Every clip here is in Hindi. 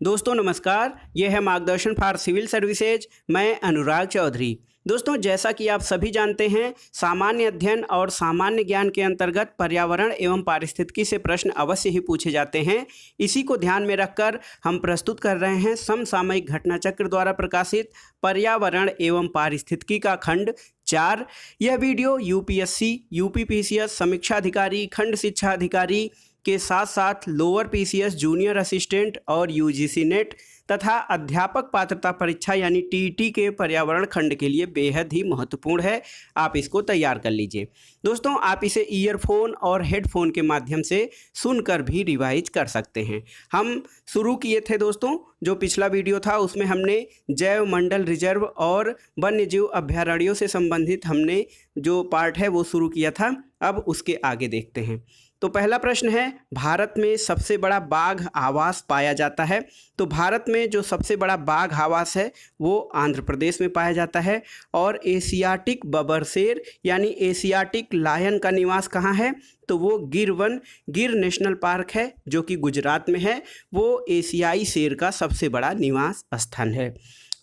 दोस्तों नमस्कार, ये है मार्गदर्शन फॉर सिविल सर्विसेज। मैं अनुराग चौधरी। दोस्तों जैसा कि आप सभी जानते हैं, सामान्य अध्ययन और सामान्य ज्ञान के अंतर्गत पर्यावरण एवं पारिस्थितिकी से प्रश्न अवश्य ही पूछे जाते हैं। इसी को ध्यान में रखकर हम प्रस्तुत कर रहे हैं समसामयिक घटना चक्र द्वारा प्रकाशित पर्यावरण एवं पारिस्थितिकी का खंड 4। यह वीडियो यूपीएससी, यूपीपीसीएस, समीक्षा अधिकारी, खंड शिक्षा अधिकारी के साथ साथ लोअर पीसीएस, जूनियर असिस्टेंट और यूजीसी नेट तथा अध्यापक पात्रता परीक्षा यानी टीईटी के पर्यावरण खंड के लिए बेहद ही महत्वपूर्ण है। आप इसको तैयार कर लीजिए। दोस्तों आप इसे ईयरफोन और हेडफोन के माध्यम से सुनकर भी रिवाइज कर सकते हैं। हम शुरू किए थे दोस्तों, जो पिछला वीडियो था उसमें हमने जैव मंडल रिजर्व और वन्यजीव अभयारण्यों से संबंधित हमने जो पार्ट है वो शुरू किया था। अब उसके आगे देखते हैं। तो पहला प्रश्न है, भारत में सबसे बड़ा बाघ आवास पाया जाता है। तो भारत में जो सबसे बड़ा बाघ आवास है वो आंध्र प्रदेश में पाया जाता है। और एशियाटिक बबरशेर यानी एशियाटिक लायन का निवास कहाँ है? तो वो गिर नेशनल पार्क है जो कि गुजरात में है। वो एशियाई शेर का सबसे बड़ा निवास स्थान है।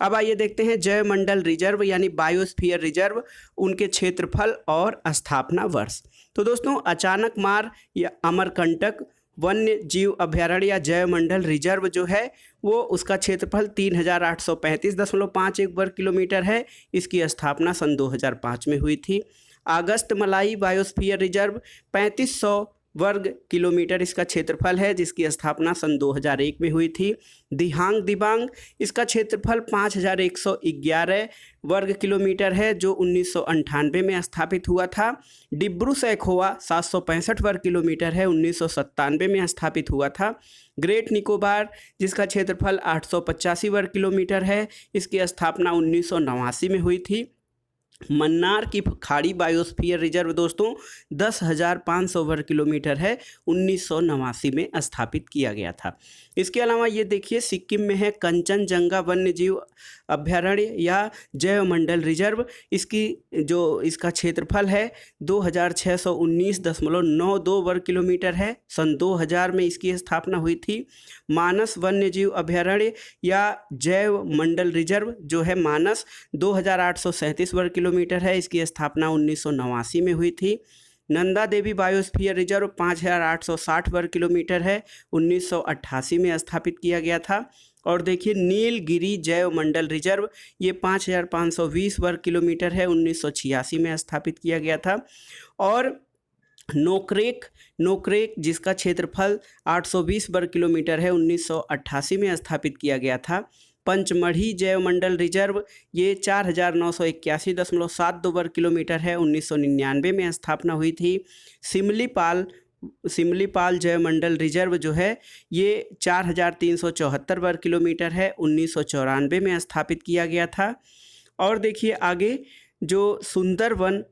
अब आइए देखते हैं जैव मंडल रिजर्व यानी बायोस्फीयर रिजर्व, उनके क्षेत्रफल और स्थापना वर्ष। तो दोस्तों अचानक मार या अमरकंटक वन्य जीव अभयारण्य या जैव मंडल रिजर्व जो है वो उसका क्षेत्रफल 3835.51 वर्ग किलोमीटर है। इसकी स्थापना सन 2005 में हुई थी। अगस्त मलाई बायोस्फीयर रिजर्व 3500 वर्ग किलोमीटर इसका क्षेत्रफल है, जिसकी स्थापना सन 2001 में हुई थी। दिहांग दिबांग इसका क्षेत्रफल 5111 वर्ग किलोमीटर है जो 1998 में स्थापित हुआ था। डिब्रू सैखोवा 765 वर्ग किलोमीटर है, 1997 में स्थापित हुआ था। ग्रेट निकोबार जिसका क्षेत्रफल 885 वर्ग किलोमीटर है, इसकी स्थापना 1989 में हुई थी। मन्नार की खाड़ी बायोस्फीयर रिजर्व दोस्तों 10,500 वर्ग किलोमीटर है, 1989 में स्थापित किया गया था। इसके अलावा ये देखिए सिक्किम में है कंचनजंगा वन्यजीव अभयारण्य या जैव मंडल रिजर्व। इसका क्षेत्रफल है 2619.92 वर्ग किलोमीटर है। सन 2000 में इसकी स्थापना हुई थी। मानस वन्यजीव अभयारण्य या जैव मंडल रिजर्व जो है मानस 2837 वर्ग किलोमीटर है, इसकी स्थापना 1989 में हुई थी। नंदा देवी बायोस्फीयर रिजर्व 5860 वर्ग किलोमीटर है, 1988 में स्थापित किया गया था। और देखिए नीलगिरी जैव मंडल रिजर्व ये 5520 वर्ग किलोमीटर है, 1986 में स्थापित किया गया था। और नोकरेक जिसका क्षेत्रफल 820 वर्ग किलोमीटर है, 1988 में स्थापित किया गया था। पंचमढ़ी जैव मंडल रिजर्व ये 4981.72 वर्ग किलोमीटर है, 1999 में स्थापना हुई थी। सिमलीपाल जैव मंडल रिजर्व जो है ये 4374 वर्ग किलोमीटर है, 1994 में स्थापित किया गया था। और देखिए आगे जो सुंदरवन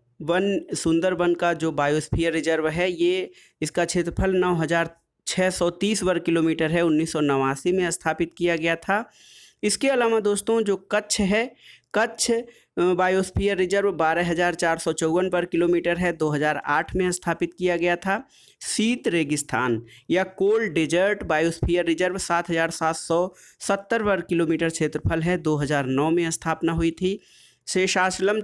का जो बायोस्फीयर रिजर्व है ये इसका क्षेत्रफल 9630 वर्ग किलोमीटर है, 1989 में स्थापित किया गया था। इसके अलावा दोस्तों जो कच्छ है, कच्छ बायोस्फीयर रिजर्व 12,454 वर्ग किलोमीटर है, 2008 में स्थापित किया गया था। शीत रेगिस्तान या कोल्ड डेजर्ट बायोस्फीयर रिजर्व 7,770 वर्ग किलोमीटर क्षेत्रफल है, 2009 में स्थापना हुई थी। शेषाचलम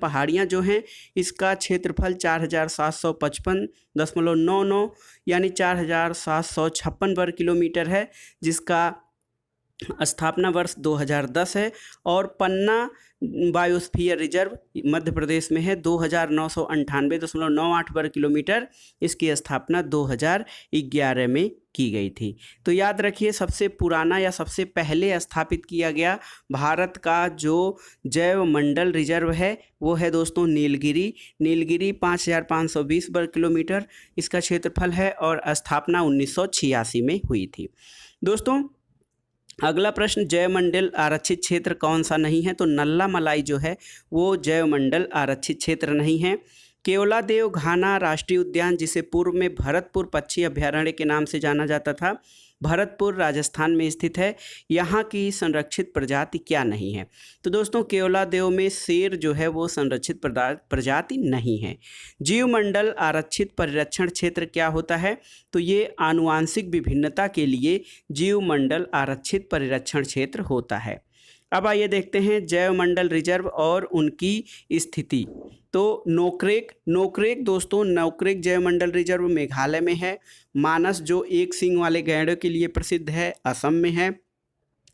पहाड़ियाँ जो हैं इसका क्षेत्रफल 4755.99 यानी 4756 वर्ग किलोमीटर है, जिसका स्थापना वर्ष 2010 है। और पन्ना बायोस्फीयर रिजर्व मध्य प्रदेश में है, 2998.98 वर्ग किलोमीटर, इसकी स्थापना 2011 में की गई थी। तो याद रखिए सबसे पुराना या सबसे पहले स्थापित किया गया भारत का जो जैव मंडल रिजर्व है वो है दोस्तों नीलगिरी 5520 वर्ग किलोमीटर इसका क्षेत्रफल है और स्थापना 1986 में हुई थी। दोस्तों अगला प्रश्न, जैव मंडल आरक्षित क्षेत्र कौन सा नहीं है? तो नल्ला मलाई जो है वो जैव मंडल आरक्षित क्षेत्र नहीं है। केवलादेव घाना राष्ट्रीय उद्यान जिसे पूर्व में भरतपुर पक्षी अभयारण्य के नाम से जाना जाता था, भरतपुर राजस्थान में स्थित है। यहाँ की संरक्षित प्रजाति क्या नहीं है? तो दोस्तों केवलादेव में शेर जो है वो संरक्षित प्रजाति नहीं है। जीवमंडल आरक्षित परिरक्षण क्षेत्र क्या होता है? तो ये आनुवांशिक विभिन्नता के लिए जीवमंडल आरक्षित परिरक्षण क्षेत्र होता है। अब आइए देखते हैं जैवमंडल रिजर्व और उनकी स्थिति। तो नोकरेक दोस्तों, नोकरेक जैवमंडल रिजर्व मेघालय में है। मानस जो एक सींग वाले गैंडों के लिए प्रसिद्ध है, असम में है।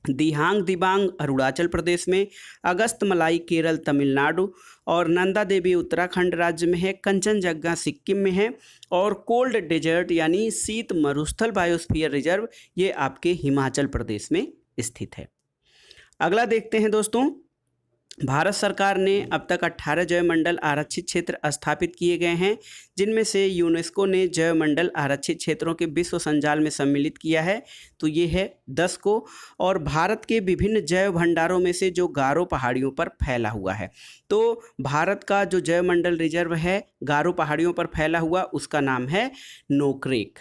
दिहांग दिबांग अरुणाचल प्रदेश में, अगस्तमलाई केरल तमिलनाडु और नंदा देवी उत्तराखंड राज्य में है। कंचनजंगा सिक्किम में है और कोल्ड डेजर्ट यानी शीत मरुस्थल बायोस्फीयर रिजर्व ये आपके हिमाचल प्रदेश में स्थित है। अगला देखते हैं दोस्तों, भारत सरकार ने अब तक 18 जैवमंडल आरक्षित क्षेत्र स्थापित किए गए हैं, जिनमें से यूनेस्को ने जैवमंडल आरक्षित क्षेत्रों के विश्व संजाल में सम्मिलित किया है, तो ये है 10 को। और भारत के विभिन्न जैव भंडारों में से जो गारो पहाड़ियों पर फैला हुआ है, तो भारत का जो जैवमंडल रिजर्व है गारो पहाड़ियों पर फैला हुआ, उसका नाम है नोकरेक।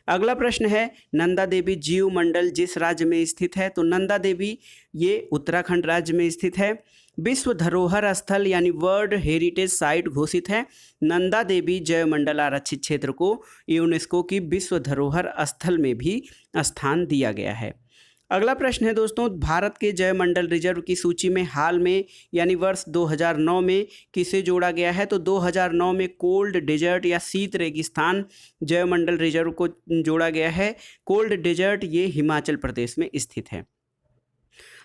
अगला प्रश्न है, नंदा देवी जीव मंडल जिस राज्य में स्थित है? तो नंदा देवी ये उत्तराखंड राज्य में स्थित है। विश्व धरोहर स्थल यानी वर्ल्ड हेरिटेज साइट घोषित है। नंदा देवी जैव मंडल आरक्षित क्षेत्र को यूनेस्को की विश्व धरोहर स्थल में भी स्थान दिया गया है। अगला प्रश्न है दोस्तों, भारत के जैवमंडल रिजर्व की सूची में हाल में यानी वर्ष 2009 में किसे जोड़ा गया है? तो 2009 में कोल्ड डेजर्ट या शीत रेगिस्तान जैवमंडल रिजर्व को जोड़ा गया है। कोल्ड डेजर्ट ये हिमाचल प्रदेश में स्थित है।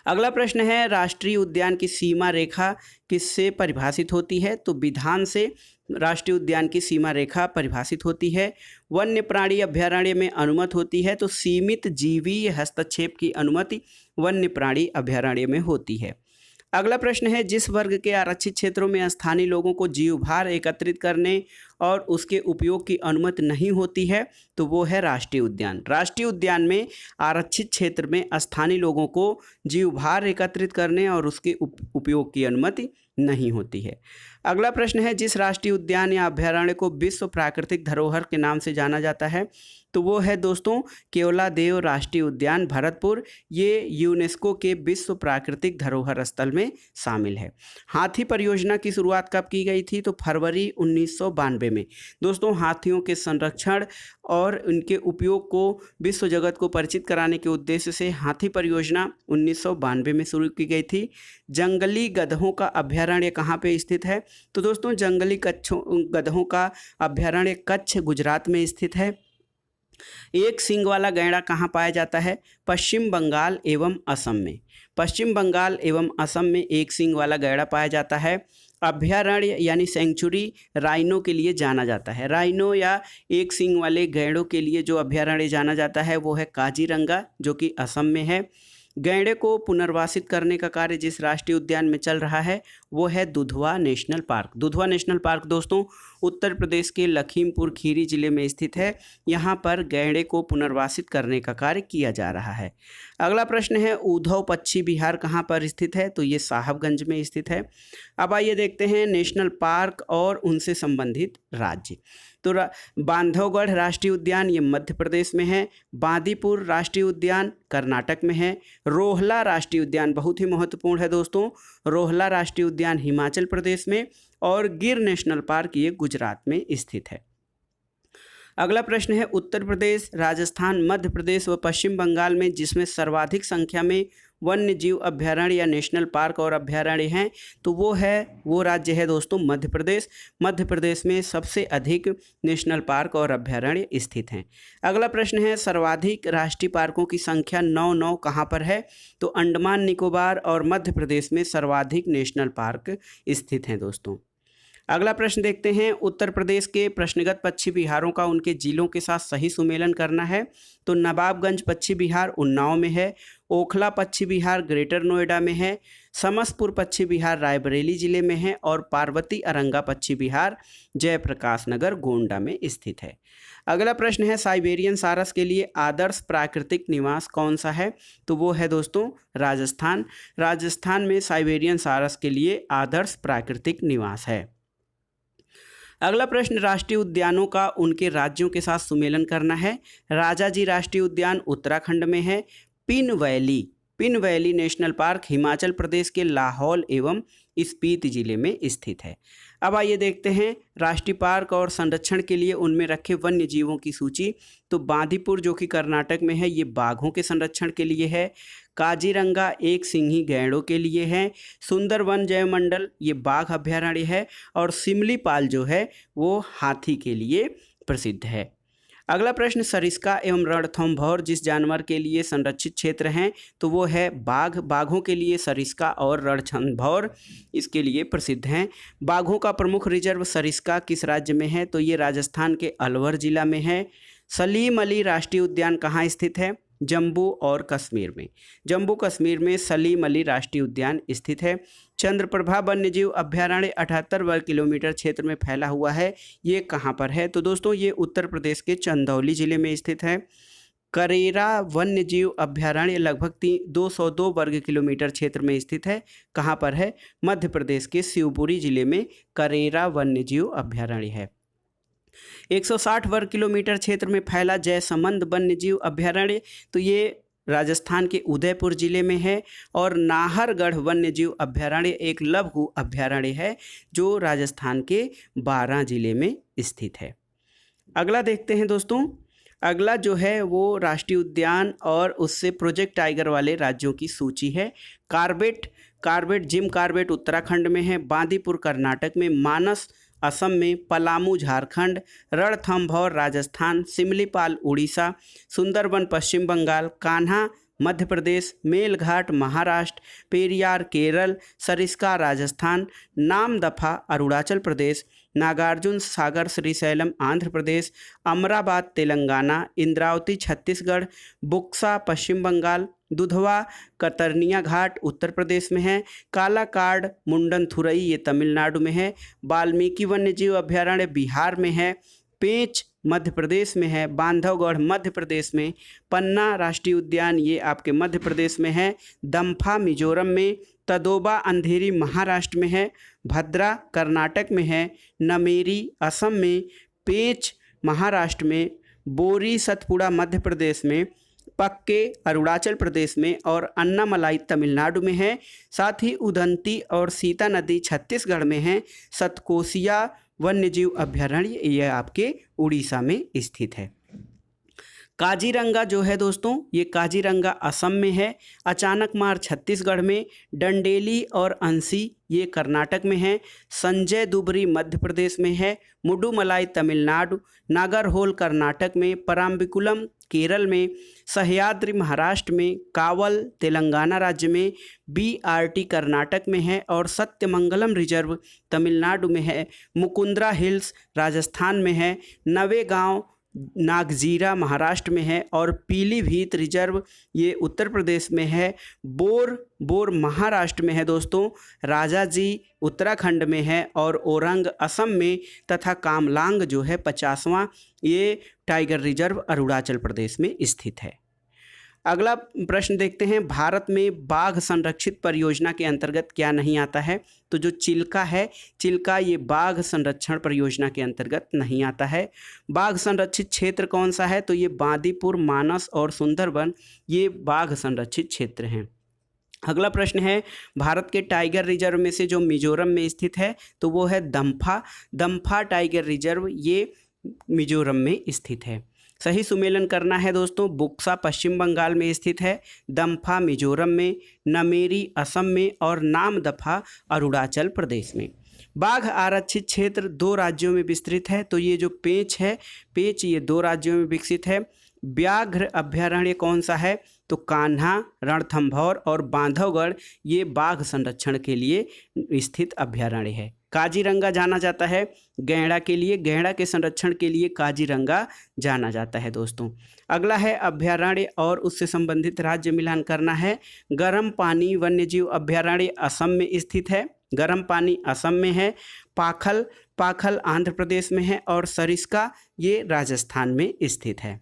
अगला प्रश्न है, राष्ट्रीय उद्यान की सीमा रेखा किससे परिभाषित होती है? तो विधान से राष्ट्रीय उद्यान की सीमा रेखा परिभाषित होती है। वन्य प्राणी अभयारण्य में अनुमति होती है, तो सीमित जीवीय हस्तक्षेप की अनुमति वन्य प्राणी अभयारण्य में होती है। अगला प्रश्न है, जिस वर्ग के आरक्षित क्षेत्रों में स्थानीय लोगों को जीवभार एकत्रित करने और उसके उपयोग की अनुमति नहीं होती है? तो वो है राष्ट्रीय उद्यान। राष्ट्रीय उद्यान में आरक्षित क्षेत्र में स्थानीय लोगों को जीवभार एकत्रित करने और उसके उपयोग की अनुमति नहीं होती है। अगला प्रश्न है, जिस राष्ट्रीय उद्यान या अभयारण्य को विश्व प्राकृतिक धरोहर के नाम से जाना जाता है? तो वो है दोस्तों केवलादेव राष्ट्रीय उद्यान भरतपुर। ये यूनेस्को के विश्व प्राकृतिक धरोहर स्थल में शामिल है। हाथी परियोजना की शुरुआत कब की गई थी? तो फरवरी 1992 में। दोस्तों हाथियों के संरक्षण और उनके उपयोग को विश्व जगत को परिचित कराने के उद्देश्य से हाथी परियोजना 1992 में शुरू की गई थी। जंगली गधों का अभयारण्य कहाँ पे स्थित है? तो दोस्तों जंगली गधों का अभयारण्य कच्छ गुजरात में स्थित है। एक सींग वाला गैंडा कहाँ पाया जाता है? पश्चिम बंगाल एवं असम में। पश्चिम बंगाल एवं असम में एक सींग वाला गैंडा पाया जाता है। अभयारण्य यानी सेंचुरी राइनो के लिए जाना जाता है। राइनो या एक सींग वाले गैंडों के लिए जो अभयारण्य जाना जाता है वो है काजीरंगा, जो कि असम में है। गैंडे को पुनर्वासित करने का कार्य जिस राष्ट्रीय उद्यान में चल रहा है वो है Dudhwa national park. Dudhwa national park दोस्तों उत्तर प्रदेश के लखीमपुर खीरी जिले में स्थित है। यहाँ पर गैंडे को पुनर्वासित करने का कार्य किया जा रहा है। अगला प्रश्न है, उद्धव पक्षी विहार कहाँ पर स्थित है? तो ये साहबगंज में स्थित है। अब आइए देखते हैं नेशनल पार्क और उनसे संबंधित राज्य। तो बांधवगढ़ राष्ट्रीय उद्यान ये मध्य प्रदेश में है। बांदीपुर राष्ट्रीय उद्यान कर्नाटक में है। रोहला राष्ट्रीय उद्यान बहुत ही महत्वपूर्ण है दोस्तों, रोहला राष्ट्रीय उद्यान हिमाचल प्रदेश में। और गिर नेशनल पार्क ये गुजरात में स्थित है। अगला प्रश्न है, उत्तर प्रदेश, राजस्थान, मध्य प्रदेश व पश्चिम बंगाल में जिसमें सर्वाधिक संख्या में वन्य जीव अभयारण्य या नेशनल पार्क और अभयारण्य हैं, तो वो राज्य है दोस्तों मध्य प्रदेश। मध्य प्रदेश में सबसे अधिक नेशनल पार्क और अभयारण्य स्थित हैं। अगला प्रश्न है, सर्वाधिक राष्ट्रीय पार्कों की संख्या 9 कहाँ पर है? तो अंडमान निकोबार और मध्य प्रदेश में सर्वाधिक नेशनल पार्क स्थित हैं दोस्तों। अगला प्रश्न देखते हैं, उत्तर प्रदेश के प्रश्नगत पक्षी विहारों का उनके जिलों के साथ सही सुमेलन करना है। तो नवाबगंज पक्षी विहार उन्नाव में है। ओखला पक्षी विहार ग्रेटर नोएडा में है। समस्तपुर पक्षी विहार रायबरेली जिले में है। और पार्वती अरंगा पक्षी विहार जयप्रकाश नगर गोंडा में स्थित है। अगला प्रश्न है, साइबेरियन सारस के लिए आदर्श प्राकृतिक निवास कौन सा है? तो वो है दोस्तों राजस्थान। राजस्थान में साइबेरियन सारस के लिए आदर्श प्राकृतिक निवास है। अगला प्रश्न, राष्ट्रीय उद्यानों का उनके राज्यों के साथ सुमेलन करना है। राजाजी राष्ट्रीय उद्यान उत्तराखंड में है। Pin valley national park Himachal Pradesh के लाहौल एवं स्पीति जिले में स्थित है। अब आइए देखते हैं राष्ट्रीय पार्क और संरक्षण के लिए उनमें रखे वन्य जीवों की सूची। तो बांदीपुर जो कि कर्नाटक में है, ये बाघों के संरक्षण के लिए है। काजीरंगा एक सिंही गैंडों के लिए है। सुंदरवन जयमंडल ये बाघ अभ्यारण्य है। और सिमलीपाल जो है वो हाथी के लिए प्रसिद्ध है। अगला प्रश्न, सरिस्का एवं रणथंभौर जिस जानवर के लिए संरक्षित क्षेत्र हैं तो वो है बाघ। बाघों के लिए सरिस्का और रणथंभौर इसके लिए प्रसिद्ध हैं। बाघों का प्रमुख रिजर्व सरिस्का किस राज्य में है? तो ये राजस्थान के अलवर जिला में है। सलीम अली राष्ट्रीय उद्यान कहाँ स्थित है? जम्मू और कश्मीर में। जम्मू कश्मीर में सलीम अली राष्ट्रीय उद्यान स्थित है। चंद्रप्रभा वन्यजीव अभ्यारण्य 78 वर्ग किलोमीटर क्षेत्र में फैला हुआ है। ये कहाँ पर है? तो दोस्तों ये उत्तर प्रदेश के चंदौली जिले में स्थित है। करेरा वन्यजीव अभ्यारण्य लगभग 202 वर्ग किलोमीटर क्षेत्र में स्थित है। कहाँ पर है? मध्य प्रदेश के शिवपुरी जिले में करेरा वन्यजीव अभ्यारण्य है। 160 वर्ग किलोमीटर क्षेत्र में फैला जयसमंद वन्यजीव अभ्यारण्य तो ये राजस्थान के उदयपुर जिले में है। और नाहरगढ़ वन्यजीव अभ्यारण्य एक लघु अभ्यारण्य है जो राजस्थान के 12 जिले में स्थित है। अगला देखते हैं दोस्तों। अगला जो है वो राष्ट्रीय उद्यान और उससे प्रोजेक्ट टाइगर वाले राज्यों की सूची है। कार्बेट जिम कार्बेट उत्तराखंड में है। बांदीपुर कर्नाटक में। मानस असम में। पलामू झारखंड। रणथंभौर राजस्थान। सिमलीपाल उड़ीसा। सुंदरबन पश्चिम बंगाल। कान्हा मध्य प्रदेश। मेलघाट महाराष्ट्र। पेरियार केरल। सरिस्का राजस्थान। नामदफा अरुणाचल प्रदेश। नागार्जुन सागर श्रीशैलम आंध्र प्रदेश। अमराबाद तेलंगाना। इंद्रावती छत्तीसगढ़। बुक्सा पश्चिम बंगाल। दुधवा कतरनिया घाट उत्तर प्रदेश में है। कालाकाड मुंडनथुरई ये तमिलनाडु में है। वाल्मीकि वन्यजीव अभ्यारण्य बिहार में है। पेंच मध्य प्रदेश में है। बांधवगढ़ मध्य प्रदेश में। पन्ना राष्ट्रीय उद्यान ये आपके मध्य प्रदेश में है। दम्फा मिजोरम में। तदोबा अंधेरी महाराष्ट्र में है। भद्रा कर्नाटक में है। नमेरी असम में। पेंच महाराष्ट्र में। बोरी सतपुड़ा मध्य प्रदेश में। पक्के अरुणाचल प्रदेश में। और अन्नामलाई तमिलनाडु में है। साथ ही उदंती और सीता नदी छत्तीसगढ़ में है। सतकोसिया वन्यजीव अभ्यारण्य यह आपके उड़ीसा में स्थित है। काजीरंगा जो है दोस्तों ये काजीरंगा असम में है। अचानकमार छत्तीसगढ़ में। डंडेली और अंसी ये कर्नाटक में है। संजय दुबरी मध्य प्रदेश में है। मुडुमलाई तमिलनाडु। नागरहोल कर्नाटक में। पराम्बिकुलम केरल में। सह्याद्री महाराष्ट्र में। कावल तेलंगाना राज्य में। BRT कर्नाटक में है। और सत्यमंगलम रिजर्व तमिलनाडु में है। मुकुंद्रा हिल्स राजस्थान में है। नवेगांव नागजीरा महाराष्ट्र में है। और पीलीभीत रिजर्व ये उत्तर प्रदेश में है। बोर महाराष्ट्र में है दोस्तों। राजाजी उत्तराखंड में है। और ओरंग असम में। तथा कामलांग जो है 50वां ये टाइगर रिजर्व अरुणाचल प्रदेश में स्थित है। अगला प्रश्न देखते हैं, भारत में बाघ संरक्षित परियोजना के अंतर्गत क्या नहीं आता है? तो जो चिल्का है, चिल्का ये बाघ संरक्षण परियोजना के अंतर्गत नहीं आता है। बाघ संरक्षित क्षेत्र कौन सा है? तो ये बांदीपुर, मानस और सुंदरबन ये बाघ संरक्षित क्षेत्र हैं। अगला प्रश्न है, भारत के टाइगर रिजर्व में से जो मिजोरम में स्थित है तो वो है दम्फा टाइगर रिजर्व ये मिजोरम में स्थित है। सही सुमेलन करना है दोस्तों। बुक्सा पश्चिम बंगाल में स्थित है। दम्फा मिजोरम में। नमेरी असम में। और नामदफा अरुणाचल प्रदेश में। बाघ आरक्षित क्षेत्र 2 राज्यों में विस्तृत है। तो ये जो पेंच है, पेंच ये 2 राज्यों में विकसित है। व्याघ्र अभ्यारण्य कौन सा है? तो कान्हा, रणथंभौर और बांधवगढ़ ये बाघ संरक्षण के लिए स्थित अभ्यारण्य है। काजीरंगा जाना जाता है गैंडा के लिए। गैंडा के संरक्षण के लिए काजीरंगा जाना जाता है दोस्तों। अगला है पानी और उससे संबंधित राज्य मिलान करना है। गर्म पानी वन्यजीव अभ्यारण्य असम में स्थित है। गर्म पानी असम में है। पाखल आंध्र प्रदेश में है। और सरिस्का ये राजस्थान में स्थित है।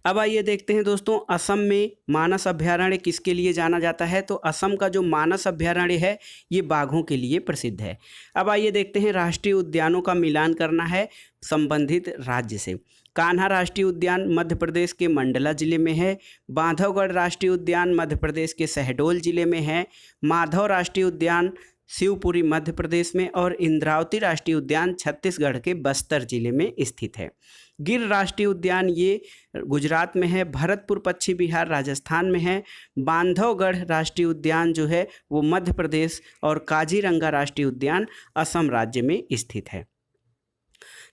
अब आइए देखते हैं दोस्तों, असम में मानस अभयारण्य किसके लिए जाना जाता है। तो असम का जो मानस अभयारण्य है ये बाघों के लिए प्रसिद्ध है। अब आइए देखते हैं, राष्ट्रीय उद्यानों का मिलान करना है संबंधित राज्य से। कान्हा राष्ट्रीय उद्यान मध्य प्रदेश के मंडला जिले में है। बांधवगढ़ राष्ट्रीय उद्यान मध्य प्रदेश के शहडोल जिले में है। माधव राष्ट्रीय उद्यान शिवपुरी मध्य प्रदेश में, और इंद्रावती राष्ट्रीय उद्यान छत्तीसगढ़ के बस्तर जिले में स्थित है। गिर राष्ट्रीय उद्यान ये गुजरात में है। भरतपुर पश्चिम बिहार राजस्थान में है। बांधवगढ़ राष्ट्रीय उद्यान जो है वो मध्य प्रदेश, और काजीरंगा राष्ट्रीय उद्यान असम राज्य में स्थित है।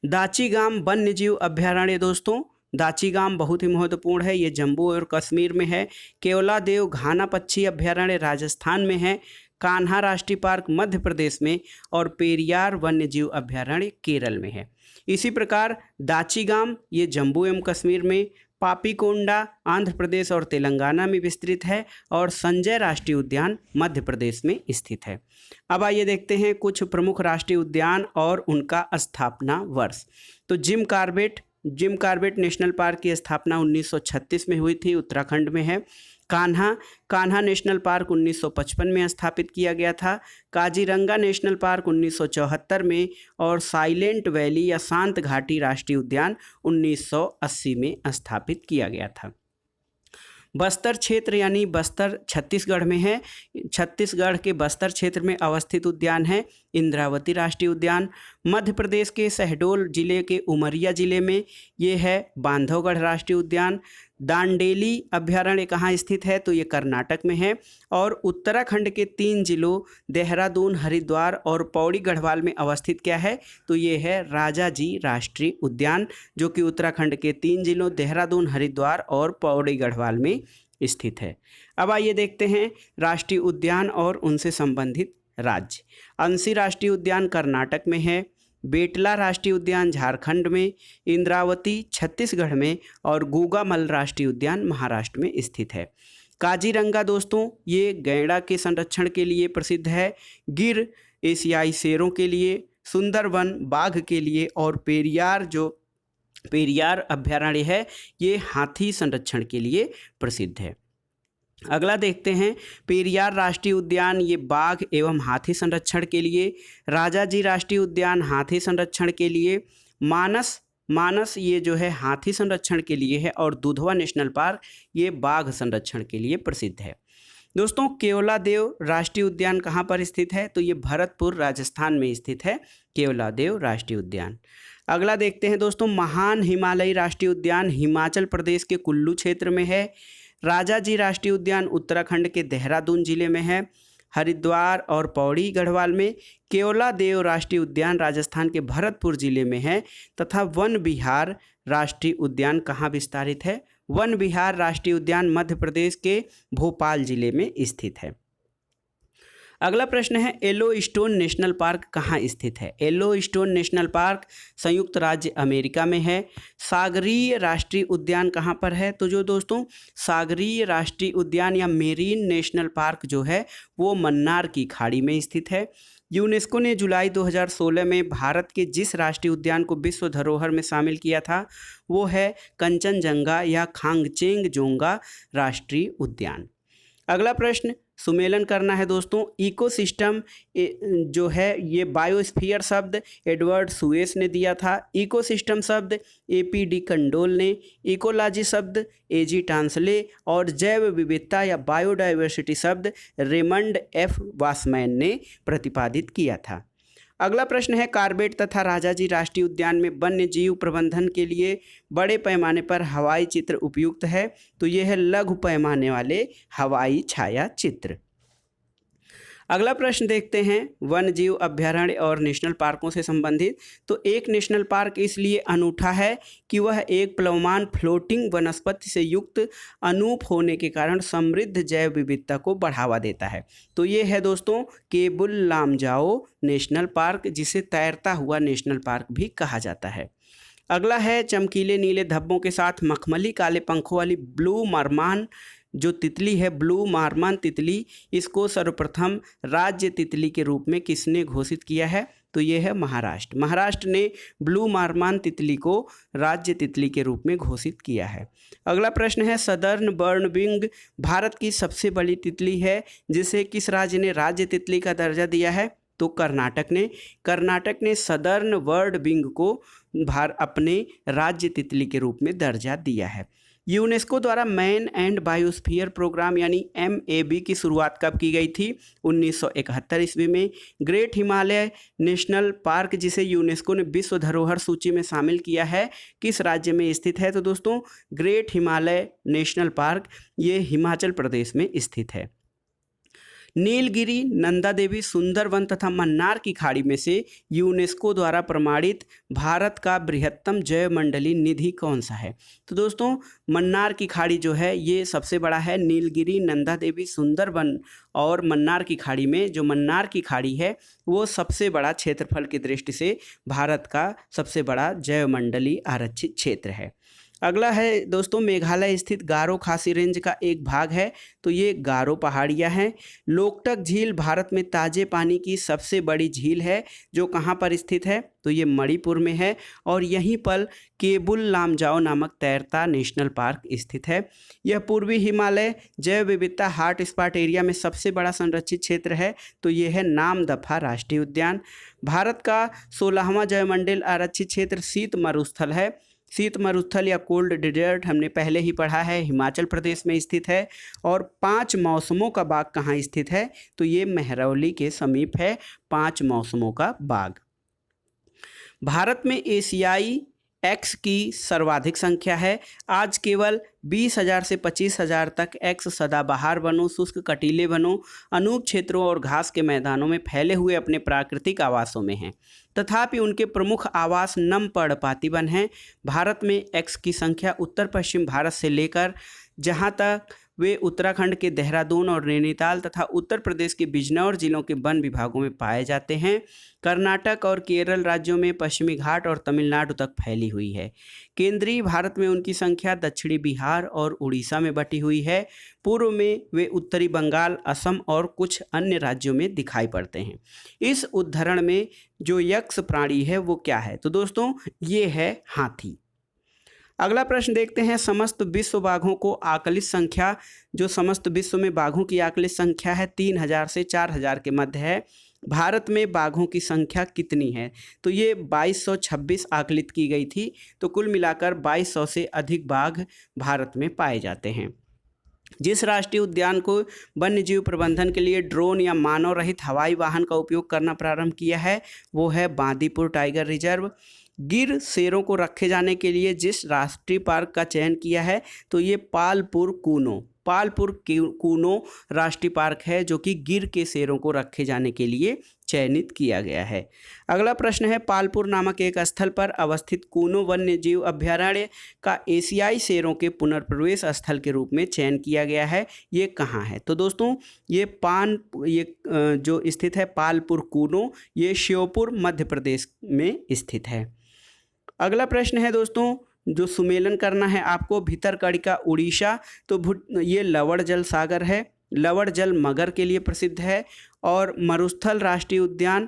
दाचीगाम वन्यजीव अभयारण्य दोस्तों, दाचीगाम बहुत ही महत्वपूर्ण है, ये जम्मू और कश्मीर में है। केवलादेव घाना पक्षी अभयारण्य राजस्थान में है। कान्हा राष्ट्रीय पार्क मध्य प्रदेश में, और पेरियार वन्यजीव अभयारण्य केरल में है। इसी प्रकार दाचीगाम ये जम्मू एवं कश्मीर में, पापीकोंडा आंध्र प्रदेश और तेलंगाना में विस्तृत है, और संजय राष्ट्रीय उद्यान मध्य प्रदेश में स्थित है। अब आइए देखते हैं कुछ प्रमुख राष्ट्रीय उद्यान और उनका स्थापना वर्ष। तो जिम कॉर्बेट नेशनल पार्क की स्थापना 1936 में हुई थी, उत्तराखंड में है। कान्हा नेशनल पार्क 1955 में स्थापित किया गया था। काजीरंगा नेशनल पार्क 1974 में, और साइलेंट वैली या शांत घाटी राष्ट्रीय उद्यान 1980 में स्थापित किया गया था। बस्तर क्षेत्र यानी बस्तर छत्तीसगढ़ में है। छत्तीसगढ़ के बस्तर क्षेत्र में अवस्थित उद्यान है इंद्रावती राष्ट्रीय उद्यान। मध्य प्रदेश के शहडोल जिले के उमरिया जिले में ये है बांधवगढ़ राष्ट्रीय उद्यान। दांडेली अभयारण्य कहाँ स्थित है, तो ये कर्नाटक में है। और उत्तराखंड के 3 जिलों देहरादून, हरिद्वार और पौड़ी गढ़वाल में अवस्थित क्या है, तो ये है राजाजी राष्ट्रीय उद्यान, जो कि उत्तराखंड के 3 जिलों देहरादून, हरिद्वार और पौड़ी गढ़वाल में स्थित है। अब आइए देखते हैं राष्ट्रीय उद्यान और उनसे संबंधित राज्य। अंशी राष्ट्रीय उद्यान कर्नाटक में है। बेटला राष्ट्रीय उद्यान झारखंड में, इंद्रावती छत्तीसगढ़ में, और गूगामल राष्ट्रीय उद्यान महाराष्ट्र में स्थित है। काजीरंगा दोस्तों ये गैंडा के संरक्षण के लिए प्रसिद्ध है। गिर एशियाई शेरों के लिए, सुंदरवन बाघ के लिए, और पेरियार अभयारण्य है ये हाथी संरक्षण के लिए प्रसिद्ध है। अगला देखते हैं, पेरियार राष्ट्रीय उद्यान ये बाघ एवं हाथी संरक्षण के लिए। राजाजी राष्ट्रीय उद्यान हाथी संरक्षण के लिए। मानस ये जो है हाथी संरक्षण के लिए है, और दुधवा नेशनल पार्क ये बाघ संरक्षण के लिए प्रसिद्ध है। दोस्तों केवलादेव राष्ट्रीय उद्यान कहाँ पर स्थित है, तो ये भरतपुर राजस्थान में स्थित है केवलादेव राष्ट्रीय उद्यान। अगला देखते हैं दोस्तों, महान हिमालयी राष्ट्रीय उद्यान हिमाचल प्रदेश के कुल्लू क्षेत्र में है। राजाजी राष्ट्रीय उद्यान उत्तराखंड के देहरादून जिले में है। हरिद्वार और पौड़ी गढ़वाल में। केवलादेव राष्ट्रीय उद्यान राजस्थान के भरतपुर जिले में है। तथा वन विहार राष्ट्रीय उद्यान कहाँ विस्तारित है, वन विहार राष्ट्रीय उद्यान मध्य प्रदेश के भोपाल जिले में स्थित है। अगला प्रश्न है, येलोस्टोन नेशनल पार्क कहाँ स्थित है। येलोस्टोन नेशनल पार्क संयुक्त राज्य अमेरिका में है। सागरीय राष्ट्रीय उद्यान कहाँ पर है, तो जो दोस्तों सागरीय राष्ट्रीय उद्यान या मेरीन नेशनल पार्क जो है वो मन्नार की खाड़ी में स्थित है। यूनेस्को ने जुलाई 2016 में भारत के जिस राष्ट्रीय उद्यान को विश्व धरोहर में शामिल किया था वो है कंचनजंगा या खांगचेंगजोंगा राष्ट्रीय उद्यान। अगला प्रश्न सुमेलन करना है दोस्तों। इकोसिस्टम जो है ये बायोस्फीयर शब्द एडवर्ड सुएस ने दिया था। इकोसिस्टम शब्द APD कंडोल ने। इकोलॉजी शब्द AG टांसले। और जैव विविधता या बायोडाइवर्सिटी शब्द रेमंड F वासमैन ने प्रतिपादित किया था। अगला प्रश्न है, कॉर्बेट तथा राजाजी राष्ट्रीय उद्यान में वन्य जीव प्रबंधन के लिए बड़े पैमाने पर हवाई चित्र उपयुक्त है, तो यह है लघु पैमाने वाले हवाई छाया चित्र। अगला प्रश्न देखते हैं, वन्य जीव अभयारण्य और नेशनल पार्कों से संबंधित। तो एक नेशनल पार्क इसलिए अनूठा है कि वह एक प्लवमान फ्लोटिंग वनस्पति से युक्त अनूप होने के कारण समृद्ध जैव विविधता को बढ़ावा देता है। तो ये है दोस्तों केबुल लामजाओ नेशनल पार्क, जिसे तैरता हुआ नेशनल पार्क भी कहा जाता है। अगला है, चमकीले नीले धब्बों के साथ मखमली काले पंखों वाली ब्लू मारमान जो तितली है, ब्लू मारमान तितली, इसको सर्वप्रथम राज्य तितली के रूप में किसने घोषित किया है, तो ये है महाराष्ट्र। महाराष्ट्र ने ब्लू मारमान तितली को राज्य तितली के रूप में घोषित किया है। अगला प्रश्न है, सदर्न बर्नबिंग भारत की सबसे बड़ी तितली है, जिसे किस राज्य ने राज्य तितली का दर्जा दिया है? तो कर्नाटक ने। कर्नाटक ने सदर्न बर्नबिंग को अपने राज्य तितली के रूप में दर्जा दिया है। यूनेस्को द्वारा मैन एंड बायोस्फीयर प्रोग्राम यानी MAB की शुरुआत कब की गई थी? 1971 ईस्वी में। ग्रेट हिमालय नेशनल पार्क, जिसे यूनेस्को ने विश्व धरोहर सूची में शामिल किया है, किस राज्य में स्थित है? तो दोस्तों ग्रेट हिमालय नेशनल पार्क ये हिमाचल प्रदेश में स्थित है। नीलगिरी, नंदा देवी, सुंदरवन तथा मन्नार की खाड़ी में से यूनेस्को द्वारा प्रमाणित भारत का बृहत्तम जैवमंडलीय निधि कौन सा है? तो दोस्तों मन्नार की खाड़ी जो है ये सबसे बड़ा है। नीलगिरी, नंदा देवी, सुंदरवन और मन्नार की खाड़ी में जो मन्नार की खाड़ी है वो सबसे बड़ा क्षेत्रफल की दृष्टि से भारत का सबसे बड़ा जैवमंडलीय आरक्षित क्षेत्र है। अगला है दोस्तों, मेघालय स्थित गारो खासी रेंज का एक भाग है, तो ये गारो पहाड़ियाँ हैं। लोकटक झील भारत में ताजे पानी की सबसे बड़ी झील है, जो कहाँ पर स्थित है? तो ये मणिपुर में है और यहीं पर केबुल लामजाओ नामक तैरता नेशनल पार्क स्थित है। यह पूर्वी हिमालय जैव विविधता हॉट स्पॉट एरिया में सबसे बड़ा संरक्षित क्षेत्र है, तो ये है नामदफा राष्ट्रीय उद्यान। भारत का 16वां जैवमंडल आरक्षित क्षेत्र शीत मरुस्थल है। शीत मरुस्थल या कोल्ड डेजर्ट हमने पहले ही पढ़ा है, हिमाचल प्रदेश में स्थित है। और 5 मौसमों का बाग कहाँ स्थित है? तो ये महरौली के समीप है 5 मौसमों का बाग। भारत में एशियाई एक्स की सर्वाधिक संख्या है। आज केवल 20,000 से 25,000 तक एक्स सदाबहार वनों, शुष्क कटीले वनों, अनूप क्षेत्रों और घास के मैदानों में फैले हुए अपने प्राकृतिक आवासों में हैं। तथापि उनके प्रमुख आवास नम पर्णपाती वन हैं। भारत में एक्स की संख्या उत्तर पश्चिम भारत से लेकर जहां तक वे उत्तराखंड के देहरादून और नैनीताल तथा उत्तर प्रदेश के बिजनौर जिलों के वन विभागों में पाए जाते हैं। कर्नाटक और केरल राज्यों में पश्चिमी घाट और तमिलनाडु तक फैली हुई है। केंद्रीय भारत में उनकी संख्या दक्षिणी बिहार और उड़ीसा में बटी हुई है। पूर्व में वे उत्तरी बंगाल, असम और कुछ अन्य राज्यों में दिखाई पड़ते हैं। इस उदाहरण में जो यक्ष प्राणी है वो क्या है? तो दोस्तों ये है हाथी। अगला प्रश्न देखते हैं, समस्त विश्व बाघों को आकलित संख्या, जो समस्त विश्व में बाघों की आकलित संख्या है 3,000 से 4,000 के मध्य है। भारत में बाघों की संख्या कितनी है? तो ये 2226 आकलित की गई थी। तो कुल मिलाकर 2200 से अधिक बाघ भारत में पाए जाते हैं। जिस राष्ट्रीय उद्यान को वन्यजीव प्रबंधन के लिए ड्रोन या मानव रहित हवाई वाहन का उपयोग करना प्रारंभ किया है वो है बांदीपुर टाइगर रिजर्व। गिर शेरों को रखे जाने के लिए जिस राष्ट्रीय पार्क का चयन किया है तो ये पालपुर कूनो राष्ट्रीय पार्क है, जो कि गिर के शेरों को रखे जाने के लिए चयनित किया गया है। अगला प्रश्न है, पालपुर नामक एक स्थल पर अवस्थित कूनो वन्य जीव अभ्यारण्य का एशियाई शेरों के पुनर्प्रवेश स्थल के रूप में चयन किया गया है, ये कहाँ है? तो दोस्तों ये जो स्थित है पालपुर कूनो, ये श्योपुर मध्य प्रदेश में स्थित है। अगला प्रश्न है दोस्तों, जो सुमेलन करना है आपको, भितरकणिका उड़ीसा, तो ये लवण जल सागर है। लवण जल मगर के लिए प्रसिद्ध है। और मरुस्थल राष्ट्रीय उद्यान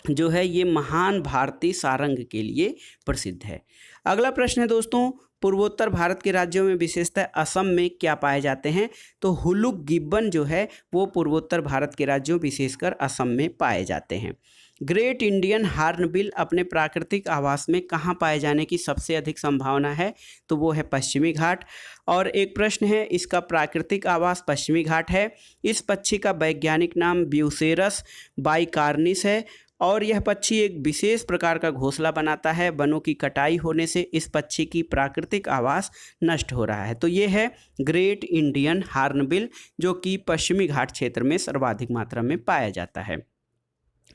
जो है ये महान भारतीय सारंग के लिए प्रसिद्ध है। अगला प्रश्न है दोस्तों, पूर्वोत्तर भारत के राज्यों में विशेषतः असम में क्या पाए जाते हैं? तो हुलुक गिब्बन जो है वो पूर्वोत्तर भारत के राज्यों विशेषकर असम में पाए जाते हैं। ग्रेट इंडियन हॉर्नबिल अपने प्राकृतिक आवास में कहाँ पाए जाने की सबसे अधिक संभावना है? तो वो है पश्चिमी घाट। और एक प्रश्न है, इसका प्राकृतिक आवास पश्चिमी घाट है। इस पक्षी का वैज्ञानिक नाम ब्यूसेरस बाइकार्निस है और यह पक्षी एक विशेष प्रकार का घोंसला बनाता है। वनों की कटाई होने से इस पक्षी की प्राकृतिक आवास नष्ट हो रहा है। तो ये है ग्रेट इंडियन हॉर्नबिल, जो कि पश्चिमी घाट क्षेत्र में सर्वाधिक मात्रा में पाया जाता है।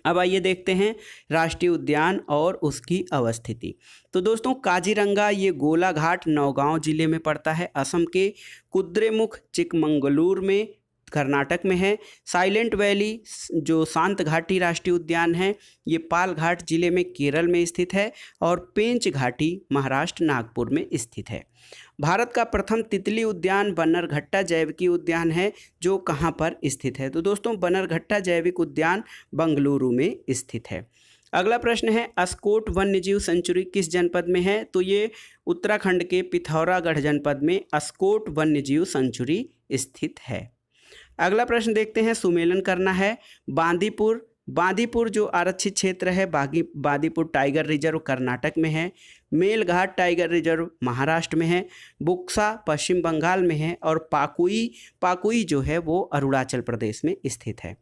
अब आइए देखते हैं राष्ट्रीय उद्यान और उसकी अवस्थिति। तो दोस्तों काजीरंगा ये गोलाघाट नौगांव जिले में पड़ता है, असम के। कुद्रेमुख चिकमंगलूर में कर्नाटक में है। साइलेंट वैली जो शांत घाटी राष्ट्रीय उद्यान है ये पालघाट जिले में केरल में स्थित है। और पेंच घाटी महाराष्ट्र नागपुर में स्थित है। भारत का प्रथम तितली उद्यान बन्नरघट्टा जैविक उद्यान है, जो कहाँ पर स्थित है? तो दोस्तों बन्नरघट्टा जैविक उद्यान बंगलुरु में स्थित है। अगला प्रश्न है, अस्कोट वन्यजीव सेंचुरी किस जनपद में है? तो ये उत्तराखंड के पिथौरागढ़ जनपद में अस्कोट वन्यजीव सेंचुरी स्थित है। अगला प्रश्न देखते हैं, सुमेलन करना है। बांदीपुर जो आरक्षित क्षेत्र है, बांदीपुर टाइगर रिजर्व कर्नाटक में है। मेलघाट टाइगर रिजर्व महाराष्ट्र में है। बुक्सा पश्चिम बंगाल में है। और पाकुई जो है वो अरुणाचल प्रदेश में स्थित है।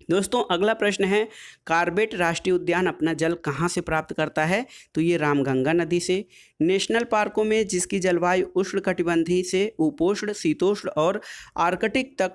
दोस्तों अगला प्रश्न है, कार्बेट राष्ट्रीय उद्यान अपना जल कहाँ से प्राप्त करता है? तो ये रामगंगा नदी से। नेशनल पार्कों में जिसकी जलवायु उष्णकटिबंधीय से उपोष्ण, शीतोष्ण और आर्कटिक तक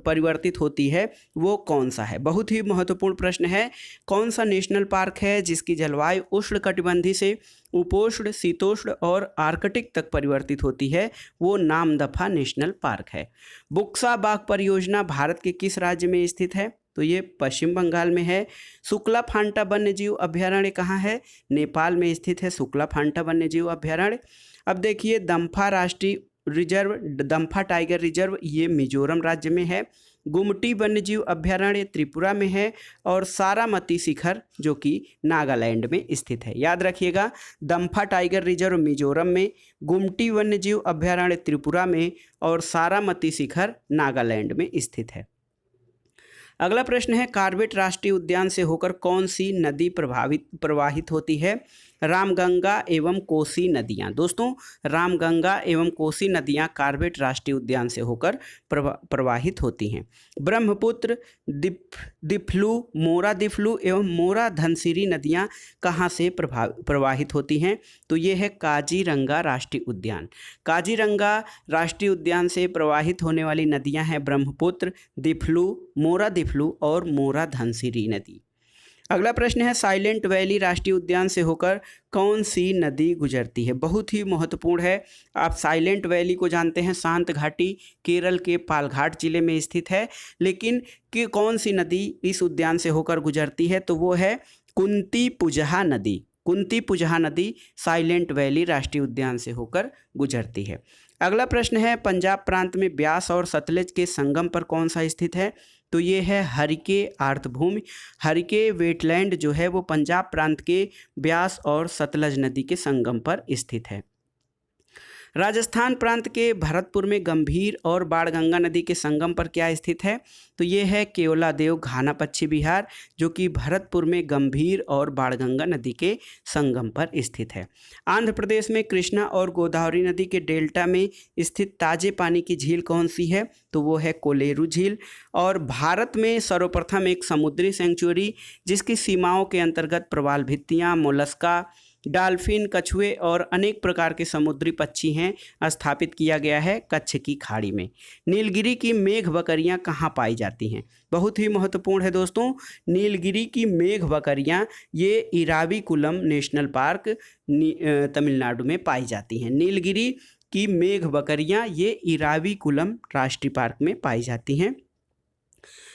परिवर्तित होती है, वो कौन सा है? बहुत ही महत्वपूर्ण प्रश्न है। कौन सा नेशनल पार्क है जिसकी जलवायु उष्णकटिबंधीय से उपोष्ण, शीतोष्ण और आर्कटिक तक परिवर्तित होती है? वो नामदफा नेशनल पार्क है। बुक्सा बाघ परियोजना भारत के किस राज्य में स्थित है? तो ये पश्चिम बंगाल में है। शुक्ला फांटा वन्यजीव अभयारण्य कहाँ है? नेपाल में स्थित है शुक्ला फांटा वन्यजीव अभयारण्य। अब देखिए, दम्फा राष्ट्रीय रिजर्व, दम्फा टाइगर रिजर्व, ये मिजोरम राज्य में है। गुमटी वन्यजीव अभयारण्य त्रिपुरा में है। और सारामती शिखर जो कि नागालैंड में स्थित है। याद रखिएगा, दम्फा टाइगर रिजर्व मिजोरम में, गुमटी वन्यजीव अभयारण्य त्रिपुरा में और सारामती शिखर नागालैंड में स्थित है। अगला प्रश्न है, कार्बेट राष्ट्रीय उद्यान से होकर कौन सी नदी प्रवाहित होती है? रामगंगा एवं कोसी नदियाँ। दोस्तों रामगंगा एवं कोसी नदियाँ कार्बेट राष्ट्रीय उद्यान से होकर प्रवाहित होती हैं। ब्रह्मपुत्र, दिफ्लू, मोरा दिफ्लू एवं मोरा धनसिरी नदियाँ कहाँ से प्रवाहित होती हैं? तो ये है काजीरंगा राष्ट्रीय उद्यान। काजीरंगा राष्ट्रीय उद्यान से प्रवाहित होने वाली नदियाँ हैं ब्रह्मपुत्र, दिफ्लू, मोरा दिफ्लू और मोरा धनसिरी नदी। अगला प्रश्न है, साइलेंट वैली राष्ट्रीय उद्यान से होकर कौन सी नदी गुजरती है? बहुत ही महत्वपूर्ण है। आप साइलेंट वैली को जानते हैं, शांत घाटी केरल के पालघाट जिले में स्थित है। लेकिन कि कौन सी नदी इस उद्यान से होकर गुजरती है? तो वो है कुंती पुजहा नदी। कुंती पुजहा नदी साइलेंट वैली राष्ट्रीय उद्यान से होकर गुजरती है। अगला प्रश्न है, पंजाब प्रांत में ब्यास और सतलज के संगम पर कौन सा स्थित है? तो ये है हरिके आर्द्रभूमि। हरिके वेटलैंड जो है वो पंजाब प्रांत के ब्यास और सतलज नदी के संगम पर स्थित है। राजस्थान प्रांत के भरतपुर में गंभीर और बाणगंगा नदी के संगम पर क्या स्थित है? तो ये है केवलादेव घाना पक्षी विहार, जो कि भरतपुर में गंभीर और बाणगंगा नदी के संगम पर स्थित है। आंध्र प्रदेश में कृष्णा और गोदावरी नदी के डेल्टा में स्थित ताजे पानी की झील कौन सी है? तो वो है कोलेरू झील। और भारत में सर्वप्रथम एक समुद्री सेंचुरी जिसकी सीमाओं के अंतर्गत प्रवाल भित्तियाँ, मोलस्का, डाल्फिन, कछुए और अनेक प्रकार के समुद्री पक्षी हैं, स्थापित किया गया है कच्छ की खाड़ी में। नीलगिरी की मेघ बकरियां कहाँ पाई जाती हैं? बहुत ही महत्वपूर्ण है दोस्तों, नीलगिरी की मेघ बकरियां ये इराविकुलम नेशनल पार्क तमिलनाडु में पाई जाती हैं। नीलगिरी की मेघ बकरियां ये इराविकुलम राष्ट्रीय पार्क में पाई जाती हैं।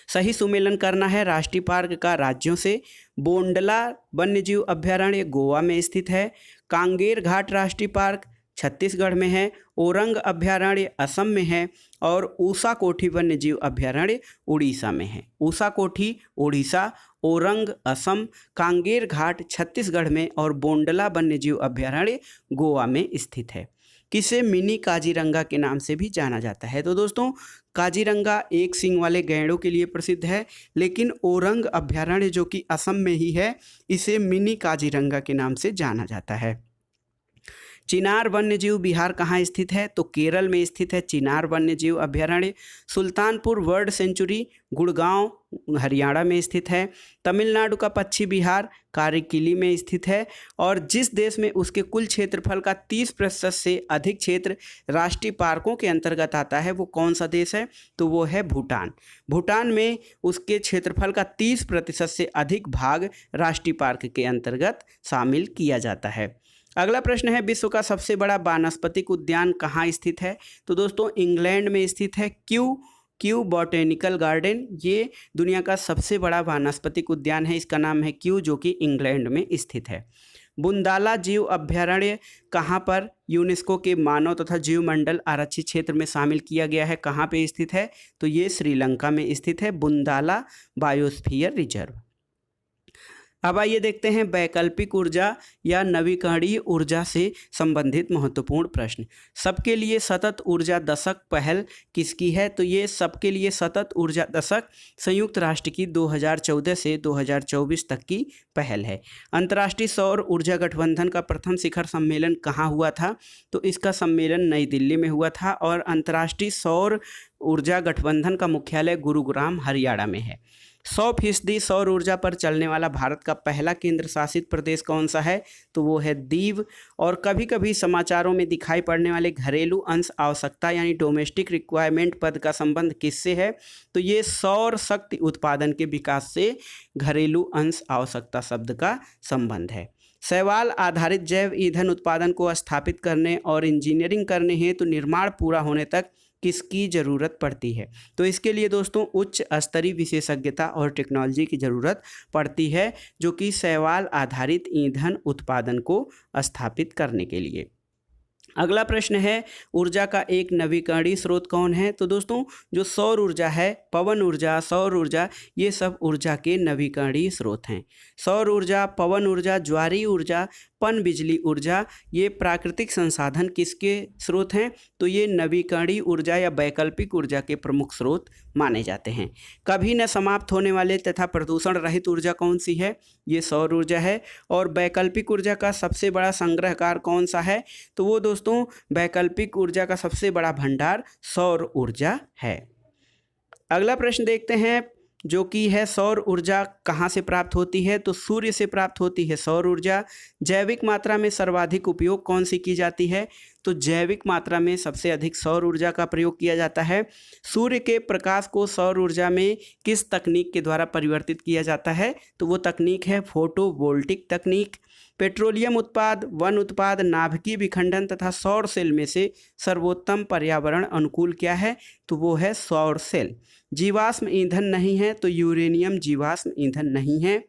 सही सुमेलन करना है राष्ट्रीय पार्क का राज्यों से। बोंडला वन्यजीव अभयारण्य गोवा में स्थित है। कांगेर घाट राष्ट्रीय पार्क छत्तीसगढ़ में है। ओरंग अभयारण्य असम में है। और ऊषा कोठी वन्यजीव अभयारण्य उड़ीसा में है। ऊषा कोठी उड़ीसा, ओरंग असम, कांगेर घाट छत्तीसगढ़ में और बोंडला वन्यजीव अभयारण्य गोवा में स्थित है। किसे मिनी काजीरंगा के नाम से भी जाना जाता है? तो दोस्तों काजीरंगा एक सींग वाले गैंडों के लिए प्रसिद्ध है, लेकिन ओरंग अभयारण्य जो कि असम में ही है, इसे मिनी काजीरंगा के नाम से जाना जाता है। चिनार वन्यजीव विहार कहाँ स्थित है? तो केरल में स्थित है चिनार वन्यजीव अभयारण्य। सुल्तानपुर बर्ड सेंचुरी गुड़गांव हरियाणा में स्थित है। तमिलनाडु का पक्षी विहार कारिकिली में स्थित है। और जिस देश में उसके कुल क्षेत्रफल का 30% से अधिक क्षेत्र राष्ट्रीय पार्कों के अंतर्गत आता है, वो कौन सा देश है? तो वो है भूटान। भूटान में उसके क्षेत्रफल का 30% से अधिक भाग राष्ट्रीय पार्क के अंतर्गत शामिल किया जाता है। अगला प्रश्न है, विश्व का सबसे बड़ा वानस्पतिक उद्यान कहाँ स्थित है? तो दोस्तों इंग्लैंड में स्थित है क्यू बॉटेनिकल गार्डन। ये दुनिया का सबसे बड़ा वानस्पतिक उद्यान है, इसका नाम है क्यू, जो कि इंग्लैंड में स्थित है। बुंदाला जीव अभयारण्य कहाँ पर यूनेस्को के मानव तथा जीव मंडल आरक्षित क्षेत्र में शामिल किया गया है, कहाँ पे स्थित है? तो ये श्रीलंका में स्थित है, बुंदाला बायोस्फीयर रिजर्व। अब आइए देखते हैं वैकल्पिक ऊर्जा या नवीकरणीय ऊर्जा से संबंधित महत्वपूर्ण प्रश्न। सबके लिए सतत ऊर्जा दशक पहल किसकी है? तो ये सबके लिए सतत ऊर्जा दशक संयुक्त राष्ट्र की 2014 से 2024 तक की पहल है। अंतर्राष्ट्रीय सौर ऊर्जा गठबंधन का प्रथम शिखर सम्मेलन कहाँ हुआ था? तो इसका सम्मेलन नई दिल्ली में हुआ था और अंतर्राष्ट्रीय सौर ऊर्जा गठबंधन का मुख्यालय गुरुग्राम हरियाणा में है। 100% सौर ऊर्जा पर चलने वाला भारत का पहला केंद्र शासित प्रदेश कौन सा है? तो वो है दीव। और कभी कभी समाचारों में दिखाई पड़ने वाले घरेलू अंश आवश्यकता यानी डोमेस्टिक रिक्वायरमेंट पद का संबंध किससे है? तो ये सौर शक्ति उत्पादन के विकास से घरेलू अंश आवश्यकता शब्द का संबंध है। शैवाल आधारित जैव ईंधन उत्पादन को स्थापित करने और इंजीनियरिंग करने हेतु निर्माण पूरा होने तक किसकी ज़रूरत पड़ती है? तो इसके लिए दोस्तों उच्च स्तरीय विशेषज्ञता और टेक्नोलॉजी की ज़रूरत पड़ती है, जो कि शैवाल आधारित ईंधन उत्पादन को स्थापित करने के लिए। अगला प्रश्न है, ऊर्जा का एक नवीकरणीय स्रोत कौन है? तो दोस्तों जो सौर ऊर्जा है, पवन ऊर्जा, सौर ऊर्जा, ये सब ऊर्जा के नवीकरणीय स्रोत हैं। सौर ऊर्जा, पवन ऊर्जा, ज्वारीय ऊर्जा, पन बिजली ऊर्जा, ये प्राकृतिक संसाधन किसके स्रोत हैं? तो ये नवीकरणीय ऊर्जा या वैकल्पिक ऊर्जा के प्रमुख स्रोत माने जाते हैं। कभी न समाप्त होने वाले तथा प्रदूषण रहित ऊर्जा कौन सी है? ये सौर ऊर्जा है। और वैकल्पिक ऊर्जा का सबसे बड़ा संग्रहकार कौन सा है? तो वो दोस्तों वैकल्पिक ऊर्जा का सबसे बड़ा भंडार सौर ऊर्जा है। अगला प्रश्न देखते हैं, जो कि है सौर ऊर्जा कहाँ से प्राप्त होती है? तो सूर्य से प्राप्त होती है सौर ऊर्जा। जैविक मात्रा में सर्वाधिक उपयोग कौन सी की जाती है? तो जैविक मात्रा में सबसे अधिक सौर ऊर्जा का प्रयोग किया जाता है। सूर्य के प्रकाश को सौर ऊर्जा में किस तकनीक के द्वारा परिवर्तित किया जाता है? तो वो तकनीक है फोटोवोल्टिक तकनीक। पेट्रोलियम उत्पाद, वन उत्पाद, नाभिकीय विखंडन तथा सौर सेल में से सर्वोत्तम पर्यावरण अनुकूल क्या है? तो वो है सौर सेल। जीवाश्म ईंधन नहीं है, तो यूरेनियम जीवाश्म ईंधन नहीं है।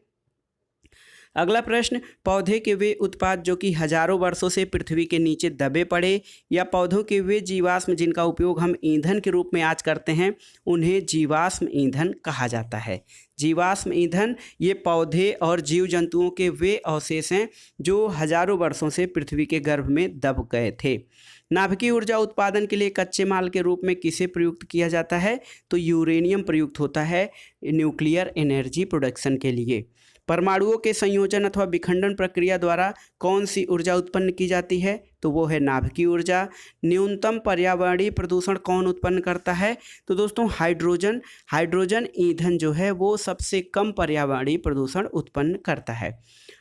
अगला प्रश्न, पौधे के वे उत्पाद जो कि हजारों वर्षों से पृथ्वी के नीचे दबे पड़े या पौधों के वे जीवाश्म जिनका उपयोग हम ईंधन के रूप में आज करते हैं, उन्हें जीवाश्म ईंधन कहा जाता है। जीवाश्म ईंधन ये पौधे और जीव जंतुओं के वे अवशेष हैं जो हजारों वर्षों से पृथ्वी के गर्भ में दब गए थे। नाभिकीय ऊर्जा उत्पादन के लिए कच्चे माल के रूप में किसे प्रयुक्त किया जाता है? तो यूरेनियम प्रयुक्त होता है न्यूक्लियर एनर्जी प्रोडक्शन के लिए। परमाणुओं के संयोजन अथवा विखंडन प्रक्रिया द्वारा कौन सी ऊर्जा उत्पन्न की जाती है? तो वो है नाभिकीय ऊर्जा। न्यूनतम पर्यावरणीय प्रदूषण कौन उत्पन्न करता है? तो दोस्तों हाइड्रोजन। हाइड्रोजन ईंधन जो है वो सबसे कम पर्यावरणीय प्रदूषण उत्पन्न करता है।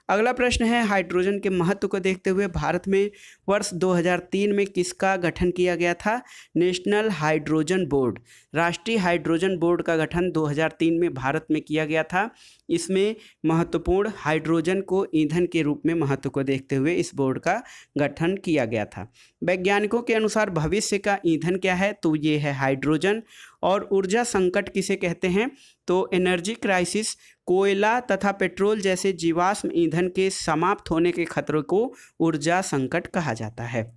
अगला प्रश्न है, हाइड्रोजन के महत्व को देखते हुए भारत में वर्ष 2003 में किसका गठन किया गया था? National hydrogen board. राष्ट्रीय हाइड्रोजन बोर्ड का गठन 2003 में भारत में किया गया था। इसमें महत्वपूर्ण हाइड्रोजन को ईंधन के रूप में महत्व को देखते हुए इस बोर्ड का गठन किया गया था। वैज्ञानिकों के अनुसार भविष्य का ईंधन क्या है? तो ये है हाइड्रोजन। और ऊर्जा संकट किसे कहते हैं? तो एनर्जी क्राइसिस, कोयला तथा पेट्रोल जैसे जीवाश्म ईंधन के समाप्त होने के खतरे को ऊर्जा संकट कहा जाता है।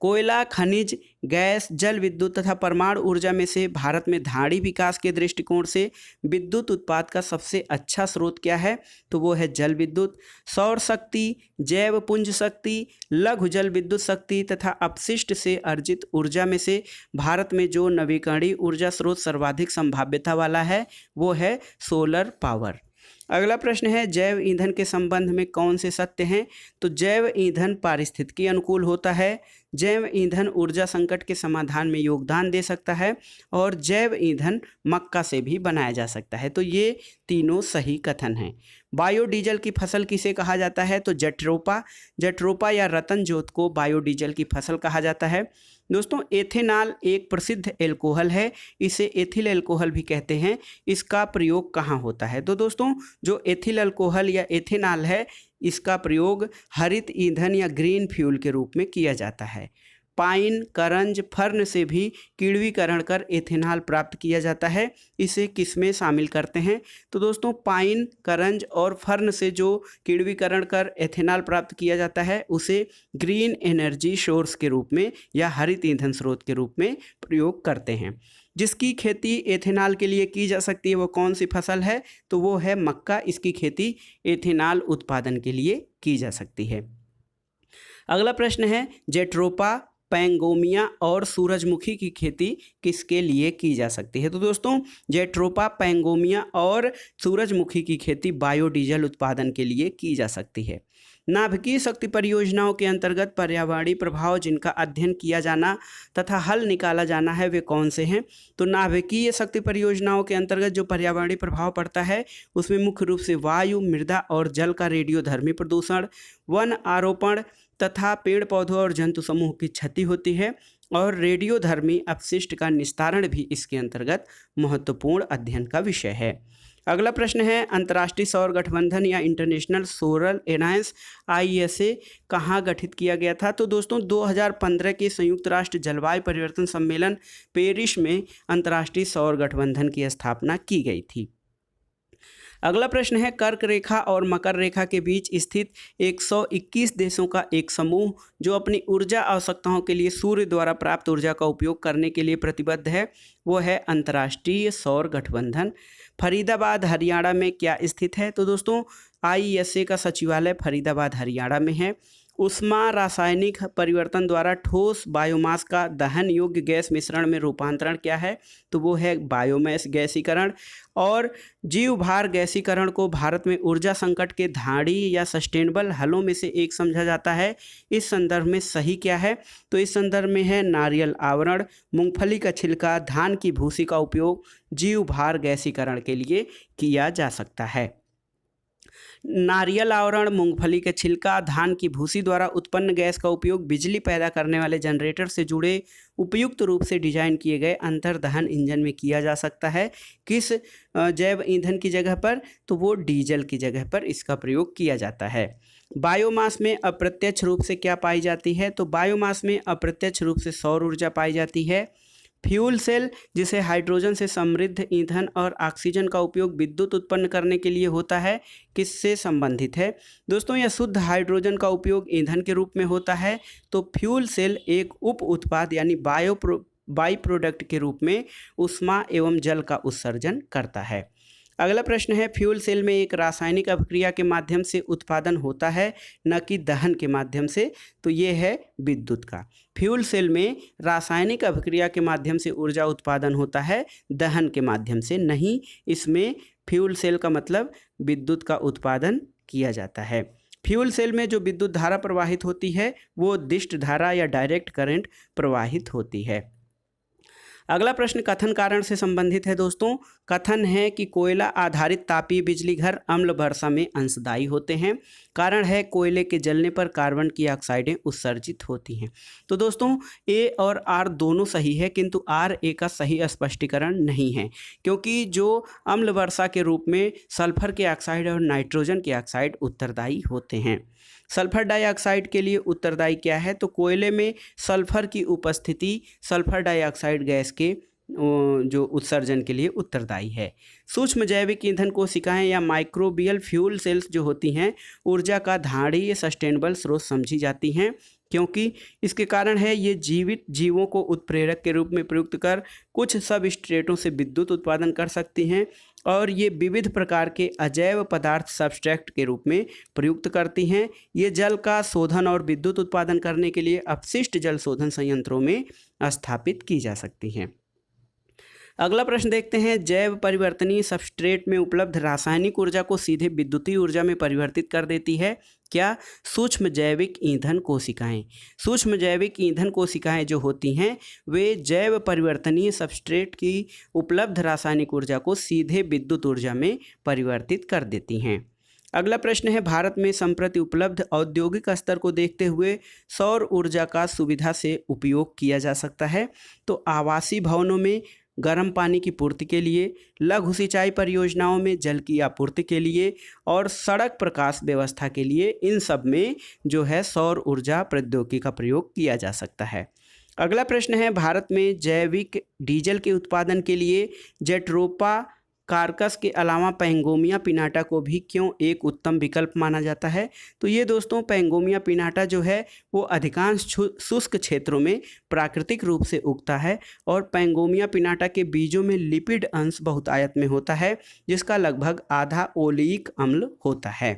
कोयला, खनिज, गैस, जल विद्युत तथा परमाणु ऊर्जा में से भारत में धाड़ी विकास के दृष्टिकोण से विद्युत उत्पाद का सबसे अच्छा स्रोत क्या है? तो वो है जल विद्युत। सौर शक्ति, जैव पुंज शक्ति, लघु जल विद्युत शक्ति तथा अपशिष्ट से अर्जित ऊर्जा में से भारत में जो नवीकरणीय ऊर्जा स्रोत सर्वाधिक संभाव्यता वाला है वो है सोलर पावर। अगला प्रश्न है, जैव ईंधन के संबंध में कौन से सत्य हैं? तो जैव ईंधन पारिस्थितिकी अनुकूल होता है, जैव ईंधन ऊर्जा संकट के समाधान में योगदान दे सकता है और जैव ईंधन मक्का से भी बनाया जा सकता है। तो ये तीनों सही कथन हैं। बायोडीजल की फसल किसे कहा जाता है? तो जट्रोपा। जट्रोपा या रतन जोत को बायोडीजल की फसल कहा जाता है। दोस्तों एथेनॉल एक प्रसिद्ध एल्कोहल है, इसे एथिल एल्कोहल भी कहते हैं। इसका प्रयोग कहाँ होता है? तो दोस्तों जो एथिल एल्कोहल या एथेनॉल है, इसका प्रयोग हरित ईंधन या ग्रीन फ्यूल के रूप में किया जाता है। पाइन, करंज, फर्न से भी किण्वीकरण कर एथेनॉल प्राप्त किया जाता है। इसे किसमें शामिल करते हैं? तो दोस्तों पाइन, करंज और फर्न से जो किण्वीकरण कर एथेनॉल प्राप्त किया जाता है उसे ग्रीन एनर्जी सोर्स के रूप में या हरित ईंधन स्रोत के रूप में प्रयोग करते हैं। जिसकी खेती एथेनॉल के लिए की जा सकती है वो कौन सी फसल है? तो वो है मक्का। इसकी खेती एथेनॉल उत्पादन के लिए की जा सकती है। अगला प्रश्न है जेट्रोपा, पैंगोमिया और सूरजमुखी की खेती किसके लिए की जा सकती है? तो दोस्तों जेट्रोपा, पैंगोमिया और सूरजमुखी की खेती बायोडीजल उत्पादन के लिए की जा सकती है। नाभिकीय शक्ति परियोजनाओं के अंतर्गत पर्यावरणीय प्रभाव जिनका अध्ययन किया जाना तथा हल निकाला जाना है वे कौन से हैं? तो नाभिकीय शक्ति परियोजनाओं के अंतर्गत जो पर्यावरणीय प्रभाव पड़ता है उसमें मुख्य रूप से वायु, मृदा और जल का रेडियोधर्मी प्रदूषण, वन आरोपण तथा पेड़ पौधों और जंतु समूह की क्षति होती है और रेडियोधर्मी अपशिष्ट का निस्तारण भी इसके अंतर्गत महत्वपूर्ण अध्ययन का विषय है। अगला प्रश्न है अंतर्राष्ट्रीय सौर गठबंधन या इंटरनेशनल सोलर अलायंस ISA कहाँ गठित किया गया था? तो दोस्तों 2015 के संयुक्त राष्ट्र जलवायु परिवर्तन सम्मेलन पेरिस में अंतर्राष्ट्रीय सौर गठबंधन की स्थापना की गई थी। अगला प्रश्न है कर्क रेखा और मकर रेखा के बीच स्थित 121 देशों का एक समूह जो अपनी ऊर्जा आवश्यकताओं के लिए सूर्य द्वारा प्राप्त ऊर्जा का उपयोग करने के लिए प्रतिबद्ध है वो है अंतर्राष्ट्रीय सौर गठबंधन। फरीदाबाद हरियाणा में क्या स्थित है? तो दोस्तों ISA का सचिवालय फरीदाबाद हरियाणा में है। उष्मा रासायनिक परिवर्तन द्वारा ठोस बायोमास का दहन योग्य गैस मिश्रण में रूपांतरण क्या है? तो वो है बायोमास गैसीकरण। और जीव भार गैसीकरण को भारत में ऊर्जा संकट के धाड़ी या सस्टेनेबल हलों में से एक समझा जाता है। इस संदर्भ में सही क्या है? तो इस संदर्भ में है नारियल आवरण, मूंगफली का छिलका, धान की भूसी का उपयोग जीव भार गैसीकरण के लिए किया जा सकता है। नारियल आवरण, मूंगफली के छिलका, धान की भूसी द्वारा उत्पन्न गैस का उपयोग बिजली पैदा करने वाले जनरेटर से जुड़े उपयुक्त रूप से डिजाइन किए गए अंतर्दहन इंजन में किया जा सकता है। किस जैव ईंधन की जगह पर? तो वो डीजल की जगह पर इसका प्रयोग किया जाता है। बायोमास में अप्रत्यक्ष रूप से क्या पाई जाती है? तो बायोमास में अप्रत्यक्ष रूप से सौर ऊर्जा पाई जाती है। फ्यूल सेल जिसे हाइड्रोजन से समृद्ध ईंधन और ऑक्सीजन का उपयोग विद्युत उत्पन्न करने के लिए होता है, किससे संबंधित है? दोस्तों यह शुद्ध हाइड्रोजन का उपयोग ईंधन के रूप में होता है। तो फ्यूल सेल एक उप उत्पाद यानी बाई प्रोडक्ट के रूप में ऊष्मा एवं जल का उत्सर्जन करता है। अगला प्रश्न है फ्यूल सेल में एक रासायनिक अभिक्रिया के माध्यम से उत्पादन होता है न कि दहन के माध्यम से, तो ये है विद्युत का। फ्यूल सेल में रासायनिक अभिक्रिया के माध्यम से ऊर्जा उत्पादन होता है, दहन के माध्यम से नहीं। इसमें फ्यूल सेल का मतलब विद्युत का उत्पादन किया जाता है। फ्यूल सेल में जो विद्युत धारा प्रवाहित होती है वो दिष्ट धारा या डायरेक्ट करंट प्रवाहित होती है। अगला प्रश्न कथन कारण से संबंधित है दोस्तों। कथन है कि कोयला आधारित तापीय बिजली घर अम्ल वर्षा में अंशदायी होते हैं। कारण है कोयले के जलने पर कार्बन की ऑक्साइडें उत्सर्जित होती हैं। तो दोस्तों A और R दोनों सही है, किंतु RA का सही स्पष्टीकरण नहीं है, क्योंकि जो अम्ल वर्षा के रूप में सल्फर के ऑक्साइड और नाइट्रोजन के ऑक्साइड उत्तरदायी होते हैं। सल्फर डाइऑक्साइड के लिए उत्तरदायी क्या है? तो कोयले में सल्फर की उपस्थिति सल्फर डाइऑक्साइड गैस के जो उत्सर्जन के लिए उत्तरदायी है। सूक्ष्म जैविक ईंधन कोशिकाएं या माइक्रोबियल फ्यूल सेल्स जो होती हैं ऊर्जा का धारणीय सस्टेनेबल स्रोत समझी जाती हैं, क्योंकि इसके कारण है ये जीवित जीवों को उत्प्रेरक के रूप में प्रयुक्त कर कुछ सबस्ट्रेटों से विद्युत उत्पादन कर सकती हैं और ये विविध प्रकार के अजैव पदार्थ सब्सट्रैक्ट के रूप में प्रयुक्त करती हैं। ये जल का शोधन और विद्युत उत्पादन करने के लिए अपशिष्ट जल शोधन संयंत्रों में स्थापित की जा सकती हैं। अगला प्रश्न देखते हैं जैव परिवर्तनीय सबस्ट्रेट में उपलब्ध रासायनिक ऊर्जा को सीधे विद्युतीय ऊर्जा में परिवर्तित कर देती है क्या? सूक्ष्म जैविक ईंधन कोशिकाएं। सूक्ष्म जैविक ईंधन कोशिकाएं जो होती हैं वे जैव परिवर्तनीय सबस्ट्रेट की उपलब्ध रासायनिक ऊर्जा को सीधे विद्युत ऊर्जा में परिवर्तित कर देती हैं। अगला प्रश्न है भारत में संप्रति उपलब्ध औद्योगिक स्तर को देखते हुए सौर ऊर्जा का सुविधा से उपयोग किया जा सकता है। तो आवासीय भवनों में गर्म पानी की पूर्ति के लिए, लघु सिंचाई परियोजनाओं में जल की आपूर्ति के लिए और सड़क प्रकाश व्यवस्था के लिए, इन सब में जो है सौर ऊर्जा प्रौद्योगिकी का प्रयोग किया जा सकता है। अगला प्रश्न है भारत में जैविक डीजल के उत्पादन के लिए जेट्रोपा कार्कस के अलावा पैंगोमिया पिनाटा को भी क्यों एक उत्तम विकल्प माना जाता है? तो ये दोस्तों पैंगोमिया पिनाटा जो है वो अधिकांश शुष्क क्षेत्रों में प्राकृतिक रूप से उगता है और पैंगोमिया पिनाटा के बीजों में लिपिड अंश बहुतायत में होता है जिसका लगभग आधा ओलिक अम्ल होता है।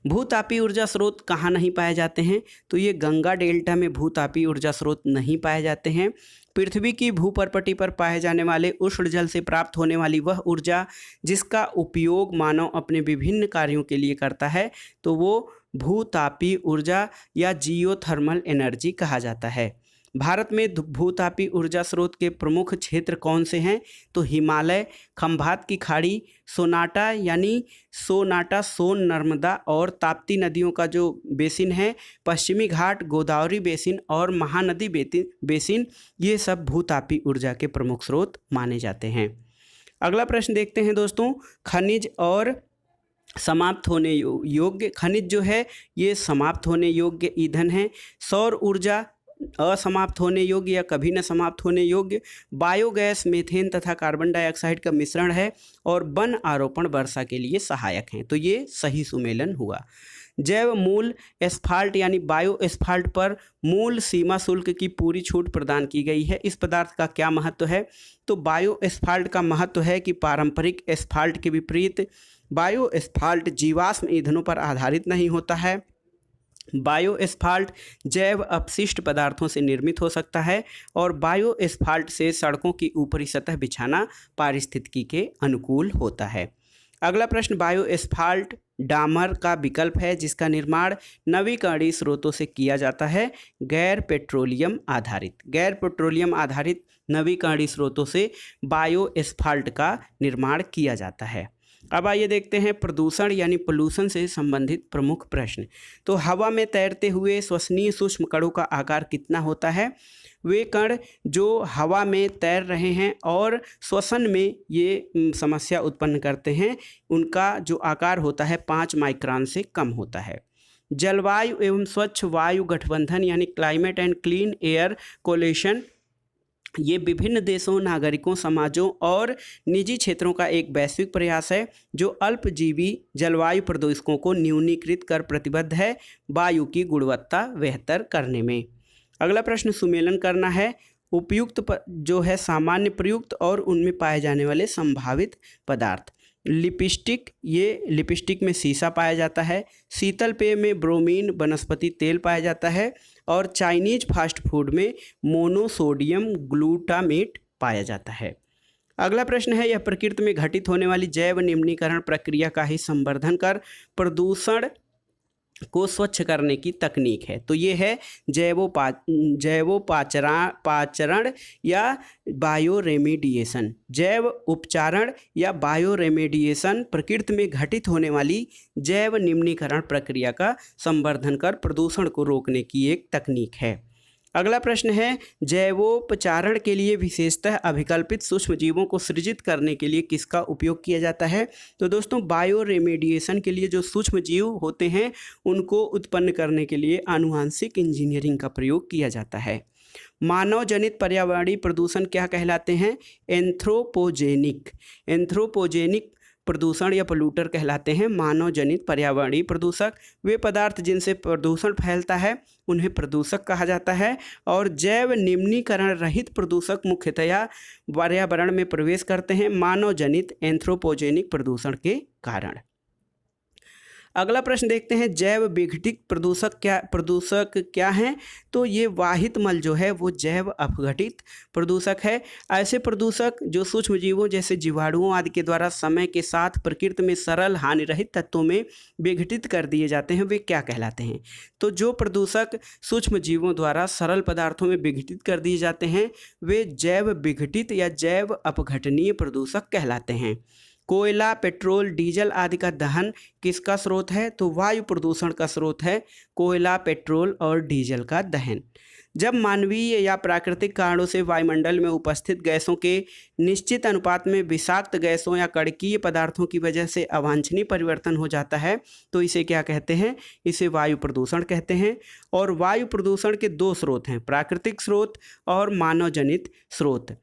भूतापीय ऊर्जा स्रोत कहाँ नहीं पाए जाते हैं? तो ये गंगा डेल्टा में भूतापीय ऊर्जा स्रोत नहीं पाए जाते हैं। पृथ्वी की भूपर्पटी पर पाए जाने वाले उष्ण जल से प्राप्त होने वाली वह ऊर्जा जिसका उपयोग मानव अपने विभिन्न कार्यों के लिए करता है तो वो भूतापीय ऊर्जा या जियोथर्मल एनर्जी कहा जाता है। भारत में भूतापीय ऊर्जा स्रोत के प्रमुख क्षेत्र कौन से हैं? तो हिमालय, खंभात की खाड़ी, सोनाटा यानी सोनाटा सोन नर्मदा और ताप्ती नदियों का जो बेसिन है, पश्चिमी घाट, गोदावरी बेसिन और महानदी बेसिन, ये सब भूतापीय ऊर्जा के प्रमुख स्रोत माने जाते हैं। अगला प्रश्न देखते हैं दोस्तों, खनिज और समाप्त होने योग्य। खनिज जो है ये समाप्त होने योग्य ईंधन है। सौर ऊर्जा असमाप्त होने योग्य या कभी न समाप्त होने योग्य। बायोगैस मीथेन तथा कार्बन डाइऑक्साइड का मिश्रण है और वन आरोपण वर्षा के लिए सहायक हैं। तो ये सही सुमेलन हुआ। जैव मूल एस्फाल्ट यानी बायो एस्फाल्ट पर मूल सीमा शुल्क की पूरी छूट प्रदान की गई है। इस पदार्थ का क्या महत्व है? तो बायो एस्फाल्ट का महत्व है कि पारंपरिक एस्फाल्ट के विपरीत बायो एस्फाल्ट जीवाश्म ईंधनों पर आधारित नहीं होता है। बायो एस्फाल्ट जैव अपशिष्ट पदार्थों से निर्मित हो सकता है और बायो एस्फाल्ट से सड़कों की ऊपरी सतह बिछाना पारिस्थितिकी के अनुकूल होता है। अगला प्रश्न, बायो एस्फाल्ट डामर का विकल्प है जिसका निर्माण नवीकरणीय स्रोतों से किया जाता है। गैर पेट्रोलियम आधारित नवीकरणीय स्रोतों से बायो एस्फाल्ट का निर्माण किया जाता है। अब आइए देखते हैं प्रदूषण यानी पोल्यूशन से संबंधित प्रमुख प्रश्न। तो हवा में तैरते हुए श्वसनीय सूक्ष्म कणों का आकार कितना होता है? वे कण जो हवा में तैर रहे हैं और श्वसन में ये समस्या उत्पन्न करते हैं, उनका जो आकार होता है 5 माइक्रोन से कम होता है। जलवायु एवं स्वच्छ वायु गठबंधन यानी climate and clean air coalition, ये विभिन्न देशों, नागरिकों, समाजों और निजी क्षेत्रों का एक वैश्विक प्रयास है जो अल्पजीवी जलवायु प्रदूषकों को न्यूनीकृत कर प्रतिबद्ध है वायु की गुणवत्ता बेहतर करने में। अगला प्रश्न सुमेलन करना है। उपयुक्त जो है सामान्य प्रयुक्त और उनमें पाए जाने वाले संभावित पदार्थ। लिपस्टिक, ये लिपस्टिक में सीसा पाया जाता है। शीतल पेय में ब्रोमीन वनस्पति तेल पाया जाता है और चाइनीज फास्ट फूड में मोनोसोडियम ग्लूटामेट पाया जाता है। अगला प्रश्न है, यह प्रकृति में घटित होने वाली जैव निम्नीकरण प्रक्रिया का ही संवर्धन कर प्रदूषण को स्वच्छ करने की तकनीक है। तो ये है जैवोपचारण या बायोरेमेडिएशन। जैव उपचारण या बायोरेमेडिएशन प्रकृति में घटित होने वाली जैव निम्नीकरण प्रक्रिया का संवर्धन कर प्रदूषण को रोकने की एक तकनीक है। अगला प्रश्न है, जैवोपचारण के लिए विशेषतः अभिकल्पित सूक्ष्म जीवों को सृजित करने के लिए किसका उपयोग किया जाता है? तो दोस्तों बायो रेमेडिएशन के लिए जो सूक्ष्म जीव होते हैं उनको उत्पन्न करने के लिए आनुवांशिक इंजीनियरिंग का प्रयोग किया जाता है। मानव जनित पर्यावरणीय प्रदूषण क्या कहलाते हैं? एंथ्रोपोजेनिक प्रदूषण या पोल्यूटर कहलाते हैं। मानव जनित पर्यावरणीय प्रदूषक वे पदार्थ जिनसे प्रदूषण फैलता है उन्हें प्रदूषक कहा जाता है और जैव निम्नीकरण रहित प्रदूषक मुख्यतया पर्यावरण में प्रवेश करते हैं मानव जनित एंथ्रोपोजेनिक प्रदूषण के कारण। अगला प्रश्न देखते हैं, जैव विघटित प्रदूषक क्या हैं? तो ये वाहित मल जो है वो जैव अपघटित प्रदूषक है। ऐसे प्रदूषक जो सूक्ष्म जीवों जैसे जीवाणुओं आदि के द्वारा समय के साथ प्रकृति में सरल हानिरहित तत्वों में विघटित कर दिए जाते हैं, वे क्या कहलाते हैं? तो जो प्रदूषक सूक्ष्म जीवों द्वारा सरल पदार्थों में विघटित कर दिए जाते हैं वे जैव विघटित या जैव अपघटनीय प्रदूषक कहलाते हैं। कोयला, पेट्रोल, डीजल आदि का दहन किसका स्रोत है? तो वायु प्रदूषण का स्रोत है कोयला, पेट्रोल और डीजल का दहन। जब मानवीय या प्राकृतिक कारणों से वायुमंडल में उपस्थित गैसों के निश्चित अनुपात में विषाक्त गैसों या कणकीय पदार्थों की वजह से अवांछनीय परिवर्तन हो जाता है तो इसे क्या कहते हैं? इसे वायु प्रदूषण कहते हैं। और वायु प्रदूषण के 2 स्रोत हैं, प्राकृतिक स्रोत और मानव जनित स्रोत।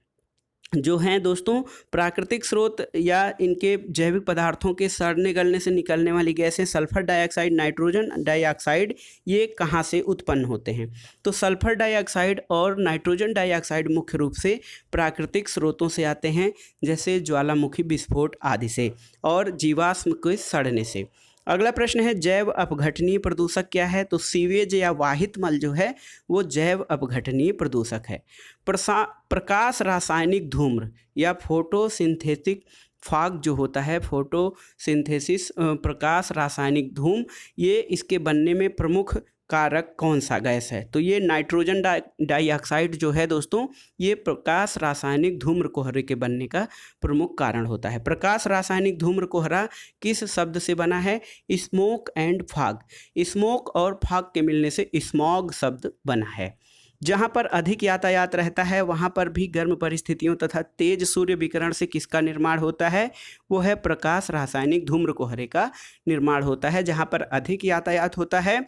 जो हैं दोस्तों प्राकृतिक स्रोत या इनके जैविक पदार्थों के सड़ने गलने से निकलने वाली गैसें सल्फर डाइऑक्साइड, नाइट्रोजन डाइऑक्साइड, ये कहाँ से उत्पन्न होते हैं? तो सल्फर डाइऑक्साइड और नाइट्रोजन डाइऑक्साइड मुख्य रूप से प्राकृतिक स्रोतों से आते हैं, जैसे ज्वालामुखी विस्फोट आदि से और जीवाश्म के सड़ने से। अगला प्रश्न है जैव अपघटनीय प्रदूषक क्या है? तो सीवेज या वाहित मल जो है वो जैव अपघटनीय प्रदूषक है। प्रकाश रासायनिक धूम्र या फोटोसिंथेटिक फॉग जो होता है, फोटोसिंथेसिस प्रकाश रासायनिक धूम, ये इसके बनने में प्रमुख कारक कौन सा गैस है? तो ये नाइट्रोजन डाइऑक्साइड जो है दोस्तों, ये प्रकाश रासायनिक धूम्र कोहरे के बनने का प्रमुख कारण होता है। प्रकाश रासायनिक धूम्र कोहरा किस शब्द से बना है? Smoke and fog. स्मोक और फॉग के मिलने से स्मॉग शब्द बना है। जहाँ पर अधिक यातायात रहता है वहाँ पर भी गर्म परिस्थितियों तथा तेज सूर्य विकिरण से किसका निर्माण होता है? वो है प्रकाश रासायनिक धूम्र कोहरे का निर्माण होता है। जहाँ पर अधिक यातायात होता है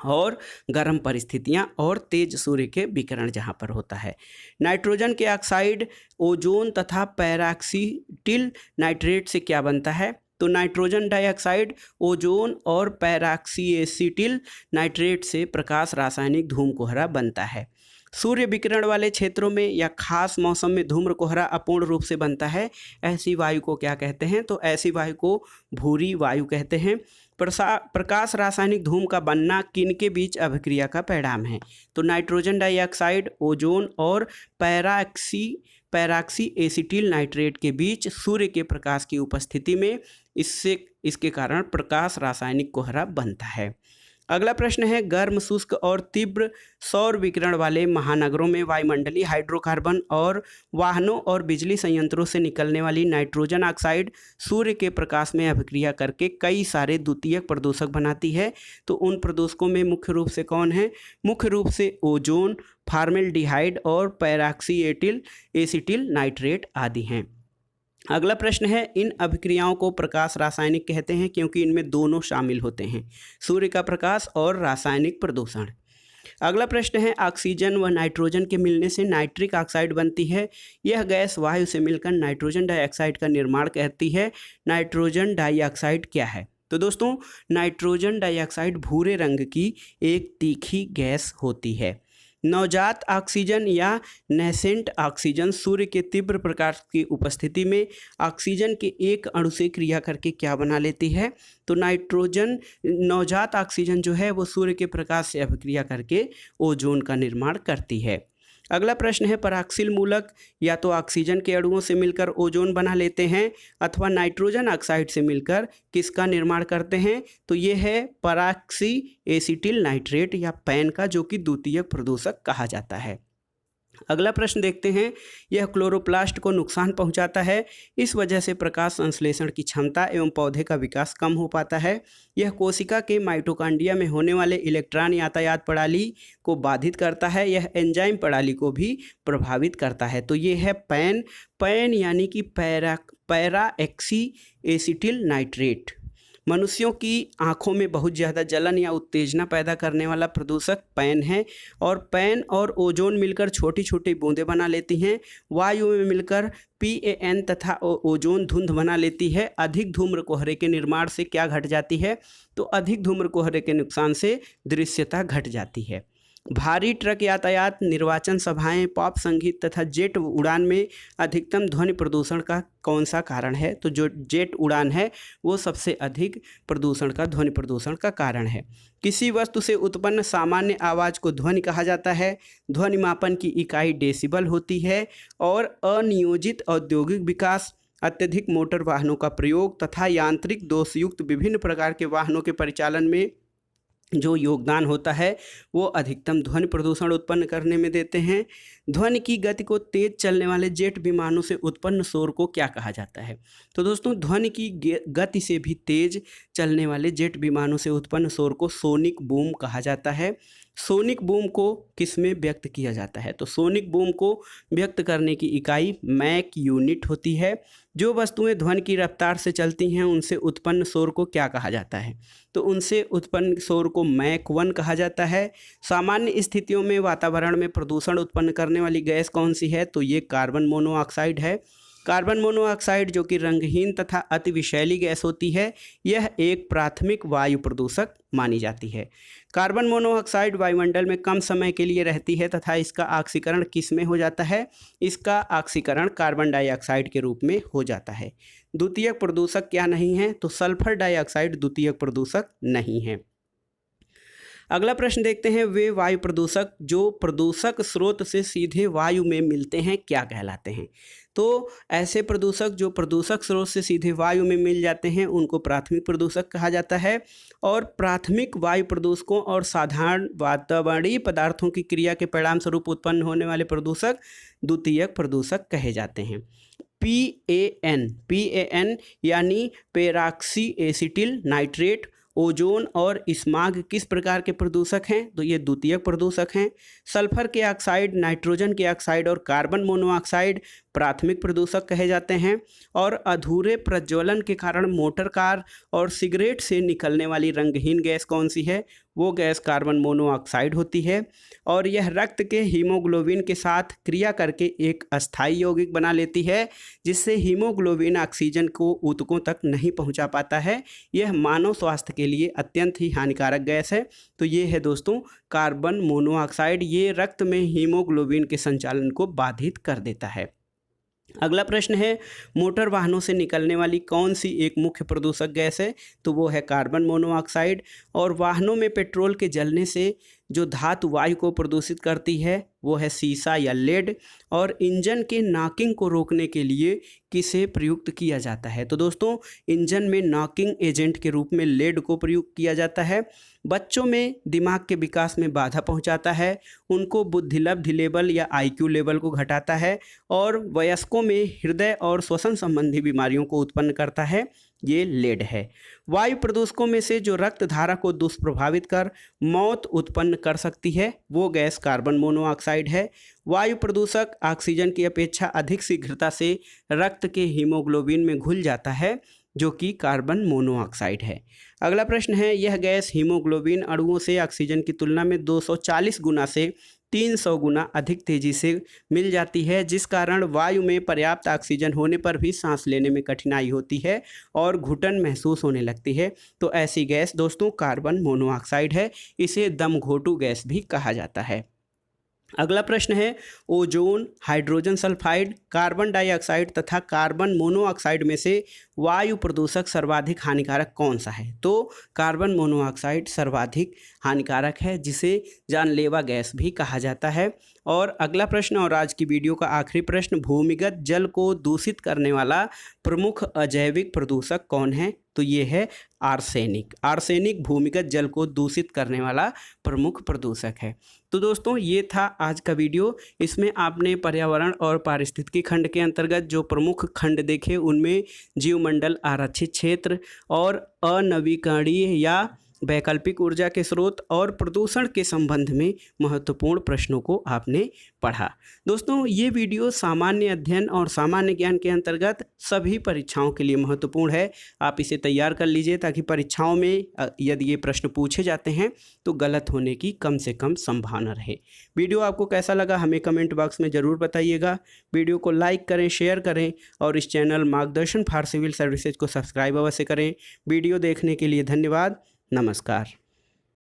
और गर्म परिस्थितियां और तेज सूर्य के विकिरण जहां पर होता है। नाइट्रोजन के ऑक्साइड ओजोन तथा पैराक्सीटिल नाइट्रेट से क्या बनता है? तो नाइट्रोजन डाइऑक्साइड ओजोन और पैराक्सीएसिटिल नाइट्रेट से प्रकाश रासायनिक धूम कोहरा बनता है। सूर्य विकिरण वाले क्षेत्रों में या खास मौसम में धूम्र कोहरा अपूर्ण रूप से बनता है। ऐसी वायु को क्या कहते हैं? तो ऐसी वायु को भूरी वायु कहते हैं। प्रकाश रासायनिक धूम का बनना किनके बीच अभिक्रिया का परिणाम है? तो नाइट्रोजन डाइऑक्साइड ओजोन और पैराक्सी एसिटिल नाइट्रेट के बीच सूर्य के प्रकाश की उपस्थिति में इसके कारण प्रकाश रासायनिक कोहरा बनता है। अगला प्रश्न है गर्म, शुष्क और तीव्र सौर विकिरण वाले महानगरों में वायुमंडलीय हाइड्रोकार्बन और वाहनों और बिजली संयंत्रों से निकलने वाली नाइट्रोजन ऑक्साइड सूर्य के प्रकाश में अभिक्रिया करके कई सारे द्वितीयक प्रदूषक बनाती है। तो उन प्रदूषकों में मुख्य रूप से कौन है? मुख्य रूप से ओजोन, फॉर्मेल्डिहाइड और पैराक्सी एसिटिल नाइट्रेट आदि हैं। अगला प्रश्न है इन अभिक्रियाओं को प्रकाश रासायनिक कहते हैं क्योंकि इनमें दोनों शामिल होते हैं, सूर्य का प्रकाश और रासायनिक प्रदूषण। अगला प्रश्न है ऑक्सीजन व नाइट्रोजन के मिलने से नाइट्रिक ऑक्साइड बनती है। यह गैस वायु से मिलकर नाइट्रोजन डाइऑक्साइड का निर्माण करती है। नाइट्रोजन डाइऑक्साइड क्या है? तो दोस्तों नाइट्रोजन डाइऑक्साइड भूरे रंग की एक तीखी गैस होती है। नवजात ऑक्सीजन या नेसेंट ऑक्सीजन सूर्य के तीव्र प्रकाश की उपस्थिति में ऑक्सीजन के एक अणु से क्रिया करके क्या बना लेती है? तो नवजात ऑक्सीजन जो है वो सूर्य के प्रकाश से अभिक्रिया करके ओजोन का निर्माण करती है। अगला प्रश्न है पराक्सील मूलक या तो ऑक्सीजन के अणुओं से मिलकर ओजोन बना लेते हैं अथवा नाइट्रोजन ऑक्साइड से मिलकर किसका निर्माण करते हैं? तो ये है पराक्सी एसिटिल नाइट्रेट या पैन का, जो कि द्वितीयक प्रदूषक कहा जाता है। अगला प्रश्न देखते हैं यह क्लोरोप्लास्ट को नुकसान पहुंचाता है। इस वजह से प्रकाश संश्लेषण की क्षमता एवं पौधे का विकास कम हो पाता है। यह कोशिका के माइटोकॉन्ड्रिया में होने वाले इलेक्ट्रॉन यातायात प्रणाली को बाधित करता है। यह एंजाइम प्रणाली को भी प्रभावित करता है। तो ये है पैन यानी कि पैराक्सी एसिटिल नाइट्रेट। मनुष्यों की आँखों में बहुत ज़्यादा जलन या उत्तेजना पैदा करने वाला प्रदूषक पैन है और पैन और ओजोन मिलकर छोटी छोटी बूंदें बना लेती हैं। वायु में मिलकर PAN तथा ओजोन धुंध बना लेती है। अधिक धूम्र कोहरे के निर्माण से क्या घट जाती है? तो अधिक धूम्र कोहरे के नुकसान से दृश्यता घट जाती है। भारी ट्रक यातायात, निर्वाचन सभाएं, पॉप संगीत तथा जेट उड़ान में अधिकतम ध्वनि प्रदूषण का कौन सा कारण है? तो जो जेट उड़ान है वो सबसे अधिक प्रदूषण का ध्वनि प्रदूषण का कारण है। किसी वस्तु से उत्पन्न सामान्य आवाज़ को ध्वनि कहा जाता है। ध्वनि मापन की इकाई डेसिबल होती है। और अनियोजित औद्योगिक विकास, अत्यधिक मोटर वाहनों का प्रयोग तथा यांत्रिक दोषयुक्त विभिन्न प्रकार के वाहनों के परिचालन में जो योगदान होता है वो अधिकतम ध्वनि प्रदूषण उत्पन्न करने में देते हैं। ध्वनि की गति को तेज चलने वाले जेट विमानों से उत्पन्न शोर को क्या कहा जाता है? तो दोस्तों ध्वनि की गति से भी तेज चलने वाले जेट विमानों से उत्पन्न शोर को सोनिक बूम कहा जाता है। सोनिक बूम को किस में व्यक्त किया जाता है? तो सोनिक बूम को व्यक्त करने की इकाई मैक यूनिट होती है। जो वस्तुएं ध्वनि की रफ्तार से चलती हैं उनसे उत्पन्न शोर को क्या कहा जाता है? तो उनसे उत्पन्न शोर को मैक 1 कहा जाता है। सामान्य स्थितियों में वातावरण में प्रदूषण उत्पन्न करने निकलने वाली गैस कौन सी है, तो ये कार्बन मोनोऑक्साइड है। कार्बन मोनोऑक्साइड जो कि रंगहीन तथा अति विषैली गैस होती है, यह एक प्राथमिक वायु प्रदूषक मानी जाती है। कार्बन मोनोऑक्साइड वायुमंडल में कम समय के लिए रहती है तथा इसका ऑक्सीकरण किस में हो जाता है, इसका ऑक्सीकरण कार्बन डाइऑक्साइड के रूप में हो जाता है। द्वितीयक प्रदूषक क्या नहीं है, तो सल्फर डाइऑक्साइड द्वितीयक प्रदूषक नहीं है। अगला प्रश्न देखते हैं, वे वायु प्रदूषक जो प्रदूषक स्रोत से सीधे वायु में मिलते हैं क्या कहलाते हैं। तो ऐसे प्रदूषक जो प्रदूषक स्रोत से सीधे वायु में मिल जाते हैं उनको प्राथमिक प्रदूषक कहा जाता है, और प्राथमिक वायु प्रदूषकों और साधारण वातावरणीय पदार्थों की क्रिया के परिणाम स्वरूप उत्पन्न होने वाले प्रदूषक द्वितीयक प्रदूषक कहे जाते हैं। PAN यानी पेरॉक्सी एसिटिल नाइट्रेट, ओजोन और स्माग किस प्रकार के प्रदूषक हैं, तो ये द्वितीयक प्रदूषक हैं। सल्फर के ऑक्साइड, नाइट्रोजन के ऑक्साइड और कार्बन मोनोऑक्साइड प्राथमिक प्रदूषक कहे जाते हैं। और अधूरे प्रज्वलन के कारण मोटर कार और सिगरेट से निकलने वाली रंगहीन गैस कौन सी है, वो गैस कार्बन मोनोऑक्साइड होती है। और यह रक्त के हीमोग्लोबिन के साथ क्रिया करके एक अस्थायी यौगिक बना लेती है, जिससे हीमोग्लोबिन ऑक्सीजन को ऊतकों तक नहीं पहुंचा पाता है। यह मानव स्वास्थ्य के लिए अत्यंत ही हानिकारक गैस है। तो ये है दोस्तों कार्बन मोनोऑक्साइड, ये रक्त में हीमोग्लोबिन के संचालन को बाधित कर देता है। अगला प्रश्न है, मोटर वाहनों से निकलने वाली कौन सी एक मुख्य प्रदूषक गैस है, तो वो है कार्बन मोनोऑक्साइड। और वाहनों में पेट्रोल के जलने से जो धातु वायु को प्रदूषित करती है वो है सीसा या लेड। और इंजन के नॉकिंग को रोकने के लिए किसे प्रयुक्त किया जाता है, तो दोस्तों इंजन में नॉकिंग एजेंट के रूप में लेड को प्रयुक्त किया जाता है। बच्चों में दिमाग के विकास में बाधा पहुंचाता है, उनको बुद्धिलब्धि लेवल या IQ लेवल को घटाता है, और वयस्कों में हृदय और श्वसन संबंधी बीमारियों को उत्पन्न करता है, ये लेड है। वायु प्रदूषकों में से जो रक्त धारा को दुष्प्रभावित कर मौत उत्पन्न कर सकती है वो गैस कार्बन मोनोऑक्साइड है। वायु प्रदूषक ऑक्सीजन की अपेक्षा अधिक शीघ्रता से रक्त के हीमोग्लोबिन में घुल जाता है, जो कि कार्बन मोनोऑक्साइड है। अगला प्रश्न है, यह गैस हीमोग्लोबिन अणुओं से ऑक्सीजन की तुलना में 240 गुना से 300 गुना अधिक तेजी से मिल जाती है, जिस कारण वायु में पर्याप्त ऑक्सीजन होने पर भी सांस लेने में कठिनाई होती है और घुटन महसूस होने लगती है। तो ऐसी गैस दोस्तों कार्बन मोनोऑक्साइड है, इसे दमघोटू गैस भी कहा जाता है। अगला प्रश्न है, ozone, hydrogen sulphide, carbon dioxide तथा कार्बन मोनोऑक्साइड में से वायु प्रदूषक सर्वाधिक हानिकारक कौन सा है, तो कार्बन मोनोऑक्साइड सर्वाधिक हानिकारक है, जिसे जानलेवा गैस भी कहा जाता है। और अगला प्रश्न और आज की वीडियो का आखिरी प्रश्न, भूमिगत जल को दूषित करने वाला प्रमुख अजैविक प्रदूषक कौन है, तो ये है आर्सेनिक। आर्सेनिक भूमिगत जल को दूषित करने वाला प्रमुख प्रदूषक है। तो दोस्तों ये था आज का वीडियो, इसमें आपने पर्यावरण और पारिस्थितिकी खंड के अंतर्गत जो प्रमुख खंड देखे उनमें जीवमंडल, आरक्षित क्षेत्र और अनवीकरणीय या वैकल्पिक ऊर्जा के स्रोत और प्रदूषण के संबंध में महत्वपूर्ण प्रश्नों को आपने पढ़ा। दोस्तों ये वीडियो सामान्य अध्ययन और सामान्य ज्ञान के अंतर्गत सभी परीक्षाओं के लिए महत्वपूर्ण है। आप इसे तैयार कर लीजिए ताकि परीक्षाओं में यदि ये प्रश्न पूछे जाते हैं तो गलत होने की कम से कम संभावना रहे। वीडियो आपको कैसा लगा हमें कमेंट बॉक्स में ज़रूर बताइएगा। वीडियो को लाइक करें, शेयर करें और इस चैनल मार्गदर्शन फॉर सिविल सर्विसेज को सब्सक्राइब अवश्य करें। वीडियो देखने के लिए धन्यवाद। नमस्कार।